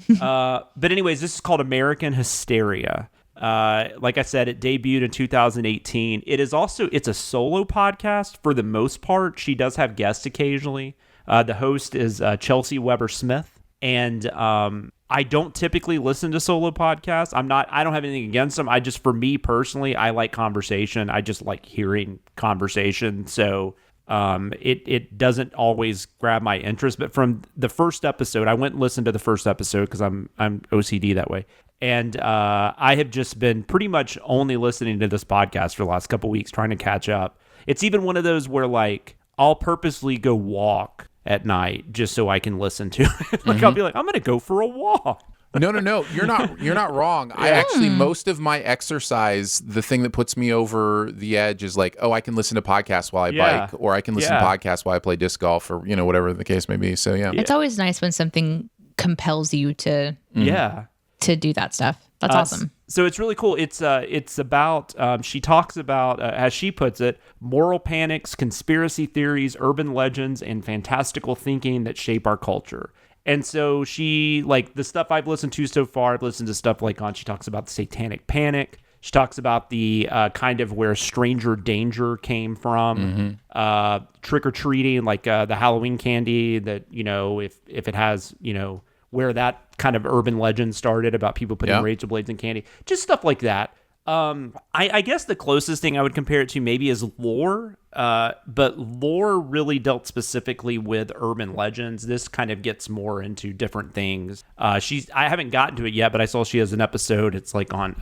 But anyways, this is called American Hysteria. Like I said, it debuted in 2018. It's a solo podcast for the most part. She does have guests occasionally. The host is Chelsea Weber Smith. And I don't typically listen to solo podcasts. I don't have anything against them. For me personally, I like conversation. I just like hearing conversation. So it doesn't always grab my interest. But from the first episode, I went and listened to the first episode because I'm OCD that way. And I have just been pretty much only listening to this podcast for the last couple weeks, trying to catch up. It's even one of those where like I'll purposely go walk at night just so I can listen to it. Like I'll be like, I'm going to go for a walk. No. You're not wrong. I actually, most of my exercise, the thing that puts me over the edge is like, I can listen to podcasts while I bike, or I can listen to podcasts while I play disc golf, or whatever the case may be. So it's always nice when something compels you to do that stuff. That's awesome. So it's really cool. It's about, she talks about, as she puts it, moral panics, conspiracy theories, urban legends, and fantastical thinking that shape our culture. And so she, like, the stuff I've listened to so far, I've listened to stuff like she talks about the satanic panic. She talks about the kind of where stranger danger came from, trick-or-treating, like the Halloween candy that, if it has, where that kind of urban legend started about people putting razor blades in candy, just stuff like that. I guess the closest thing I would compare it to maybe is lore, but lore really dealt specifically with urban legends. This kind of gets more into different things. I haven't gotten to it yet, but I saw she has an episode. It's like on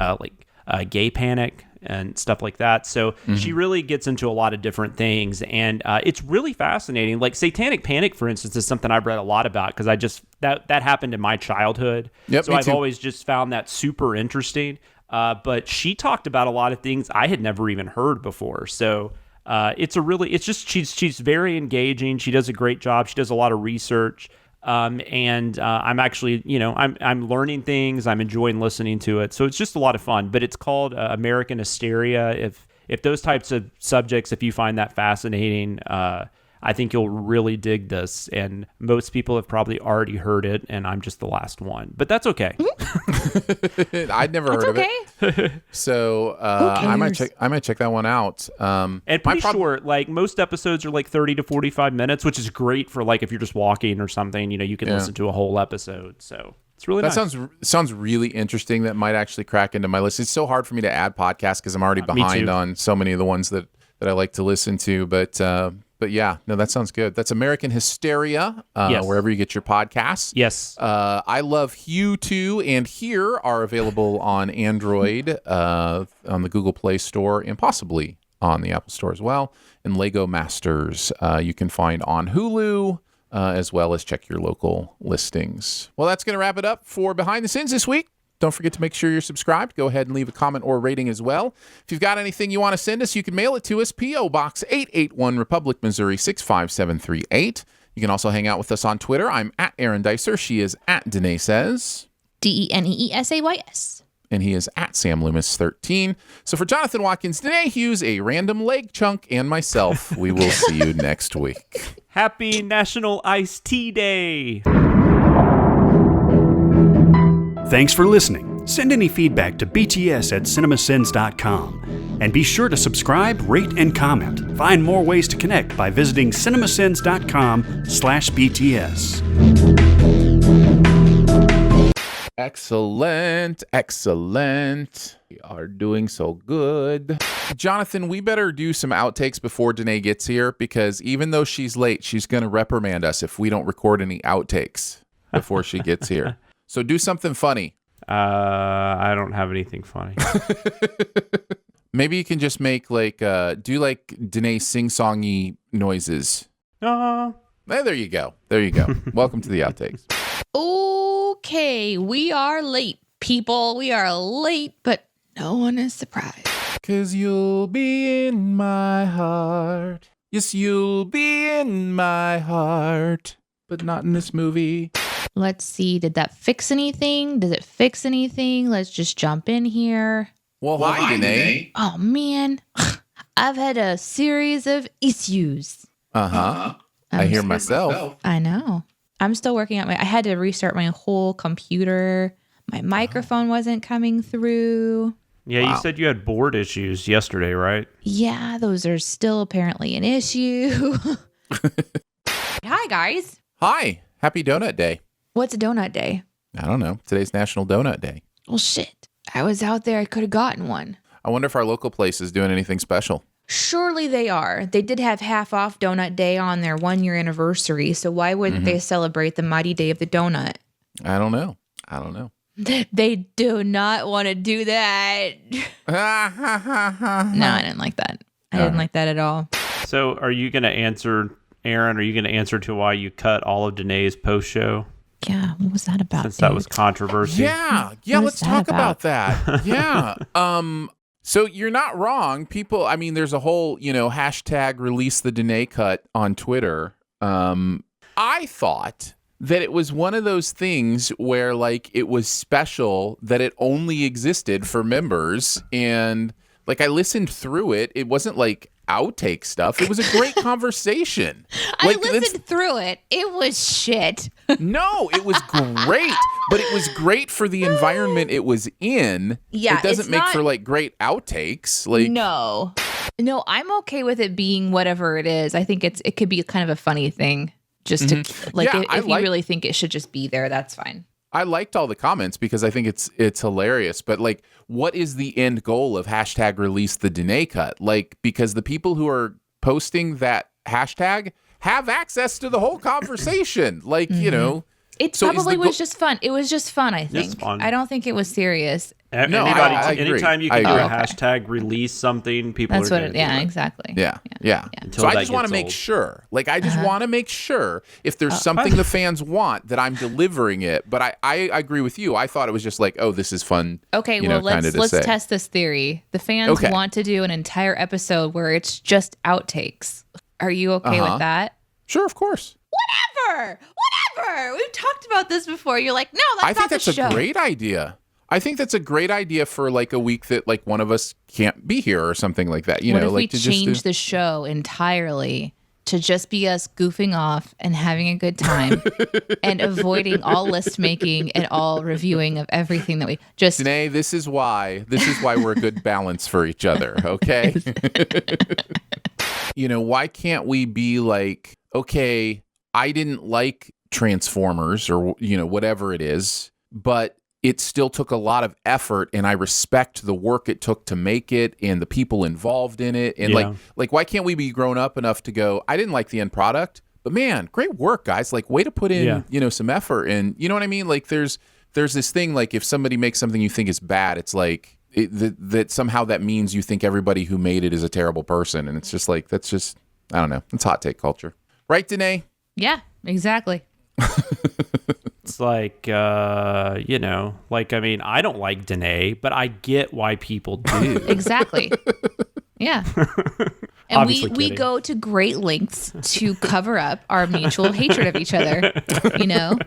gay panic and stuff like that. So she really gets into a lot of different things, and it's really fascinating. Like satanic panic, for instance, is something I've read a lot about because I just that happened in my childhood. Yep, so I've always just found that super interesting. But she talked about a lot of things I had never even heard before. So she's very engaging. She does a great job. She does a lot of research. And I'm actually, I'm learning things. I'm enjoying listening to it. So it's just a lot of fun. But it's called American Hysteria. If those types of subjects, if you find that fascinating, I think you'll really dig this. And most people have probably already heard it, and I'm just the last one. But that's okay. I'd never heard of it. So I might check that one out. And pretty short. Like most episodes are like 30 to 45 minutes, which is great for like if you're just walking or something. You can listen to a whole episode. So it's really nice. That sounds really interesting. That might actually crack into my list. It's so hard for me to add podcasts because I'm already behind on so many of the ones that I like to listen to. But yeah, no, that sounds good. That's American Hysteria, wherever you get your podcasts. Yes. I Love Hew Too and Here are available on Android, on the Google Play Store, and possibly on the Apple Store as well. And Lego Masters you can find on Hulu, as well as check your local listings. Well, that's going to wrap it up for Behind the Sins this week. Don't forget to make sure you're subscribed. Go ahead and leave a comment or rating as well. If you've got anything you want to send us, you can mail it to us, P.O. Box 881, Republic, Missouri 65738. You can also hang out with us on Twitter. I'm at Aaron Dicer. She is at Danae Says. DENEESAYS. And he is at Sam Loomis 13. So for Jonathan Watkins, Danae Hughes, a random leg chunk, and myself, we will see you next week. Happy National Iced Tea Day. Thanks for listening. Send any feedback to bts@cinemasins.com. And be sure to subscribe, rate, and comment. Find more ways to connect by visiting cinemasins.com/BTS. Excellent. We are doing so good. Jonathan, we better do some outtakes before Danae gets here, because even though she's late, she's going to reprimand us if we don't record any outtakes before she gets here. So do something funny. I don't have anything funny. Maybe you can just make do like Danae sing-songy noises. There you go. Welcome to the outtakes. Okay, we are late, people. We are late, but no one is surprised. 'Cause you'll be in my heart. Yes, you'll be in my heart, but not in this movie. Let's see. Did that fix anything? Does it fix anything? Let's just jump in here. Well, hi, Danae. Oh, man. I've had a series of issues. Uh-huh. I hear myself. I know. I'm still working out I had to restart my whole computer. My microphone wasn't coming through. Yeah, You said you had board issues yesterday, right? Yeah, those are still apparently an issue. Hi, guys. Hi. Happy Donut Day. What's a donut day? I don't know. Today's National Donut Day. Well, shit. I was out there. I could have gotten one. I wonder if our local place is doing anything special. Surely they are. They did have half off donut day on their 1-year anniversary. So why wouldn't they celebrate the mighty day of the donut? I don't know. They do not want to do that. No, I didn't like that. I didn't like that at all. So are you going to answer, Aaron, are you going to answer to why you cut all of Danae's post show? Yeah, what was that about? Since that was controversy. Yeah, let's talk about that. Yeah. So you're not wrong. People, I mean, there's a whole, hashtag release the Danae cut on Twitter. I thought that it was one of those things where like it was special that it only existed for members. And like I listened through it. It wasn't like outtake stuff. It was a great conversation. I listened through it. It was shit. No, it was great, but it was great for the environment it was in. Yeah, it doesn't make for like great outtakes. Like no, I'm okay with it being whatever it is. I think it could be kind of a funny thing. Just to if you really think it should just be there, that's fine. I liked all the comments because I think it's hilarious. But like, what is the end goal of hashtag release the Danae cut? Like, because the people who are posting that hashtag have access to the whole conversation. Like, It probably was just fun. It was just fun, I think. Fun. I don't think it was serious. No, I agree. Anytime you can do a hashtag release something, people That's are what exactly. Yeah. So I just want to make sure. Like, I just want to make sure if there's something the fans want that I'm delivering it. But I agree with you. I thought it was just like, oh, this is fun. Okay, well, let's test this theory. The fans want to do an entire episode where it's just outtakes. Are you okay with that? Sure, of course. Whatever. We've talked about this before. You're like, no, that's not the show. I think that's a great idea. I think that's a great idea for like a week that like one of us can't be here or something like that. What if we change the show entirely to just be us goofing off and having a good time and avoiding all list making and all reviewing of everything that we just. Danae, this is why we're a good balance for each other. Okay. Why can't we be like, okay, I didn't like Transformers or, whatever it is, but it still took a lot of effort and I respect the work it took to make it and the people involved in it. And like, why can't we be grown up enough to go, I didn't like the end product, but man, great work, guys. Like, way to put in, some effort. And you know what I mean? Like there's this thing, like if somebody makes something you think is bad, it's like that somehow that means you think everybody who made it is a terrible person. And it's just like, that's just, I don't know. It's hot take culture. Right, Danae? Yeah, exactly. It's like, I don't like Danae, but I get why people do. Exactly. Yeah. And we go to great lengths to cover up our mutual hatred of each other,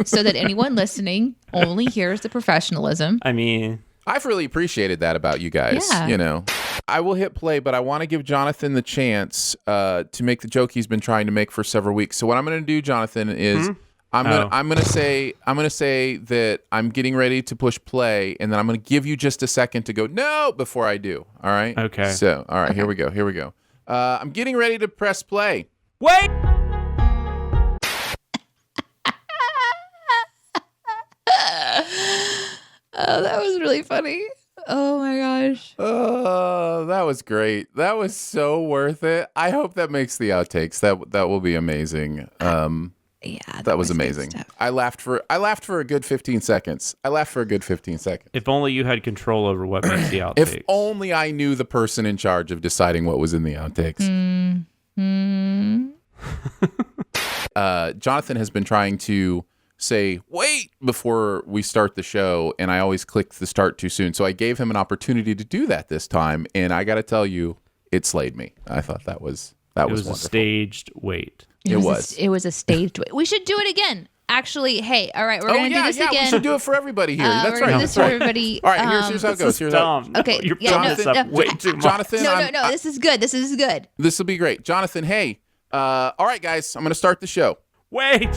so that anyone listening only hears the professionalism. I mean, I've really appreciated that about you guys. Yeah. I will hit play, but I want to give Jonathan the chance to make the joke he's been trying to make for several weeks. So what I'm going to do, Jonathan, is I'm going to say that I'm getting ready to push play, and then I'm going to give you just a second to go no before I do. All right? Okay. So, all right, here we go. I'm getting ready to press play. Wait. Oh, that was really funny. Oh my gosh. Oh, that was great. That was so worth it. I hope that makes the outtakes. That will be amazing. Yeah, that was amazing. I laughed for a good 15 seconds. If only you had control over what makes the outtakes. If only I knew the person in charge of deciding what was in the outtakes. Jonathan has been trying to say wait before we start the show, and I always click the start too soon. So I gave him an opportunity to do that this time, and I got to tell you, it slayed me. I thought that was wonderful. A staged wait. It was a staged wait. We should do it again. Actually, hey, all right, we're going to do this again. We should do it for everybody here. That's right. This for everybody. All right, here's how it goes. Okay, you're way too much. Jonathan, no, this is good. This is good. This will be great. Jonathan, hey, all right, guys, I'm going to start the show. Wait.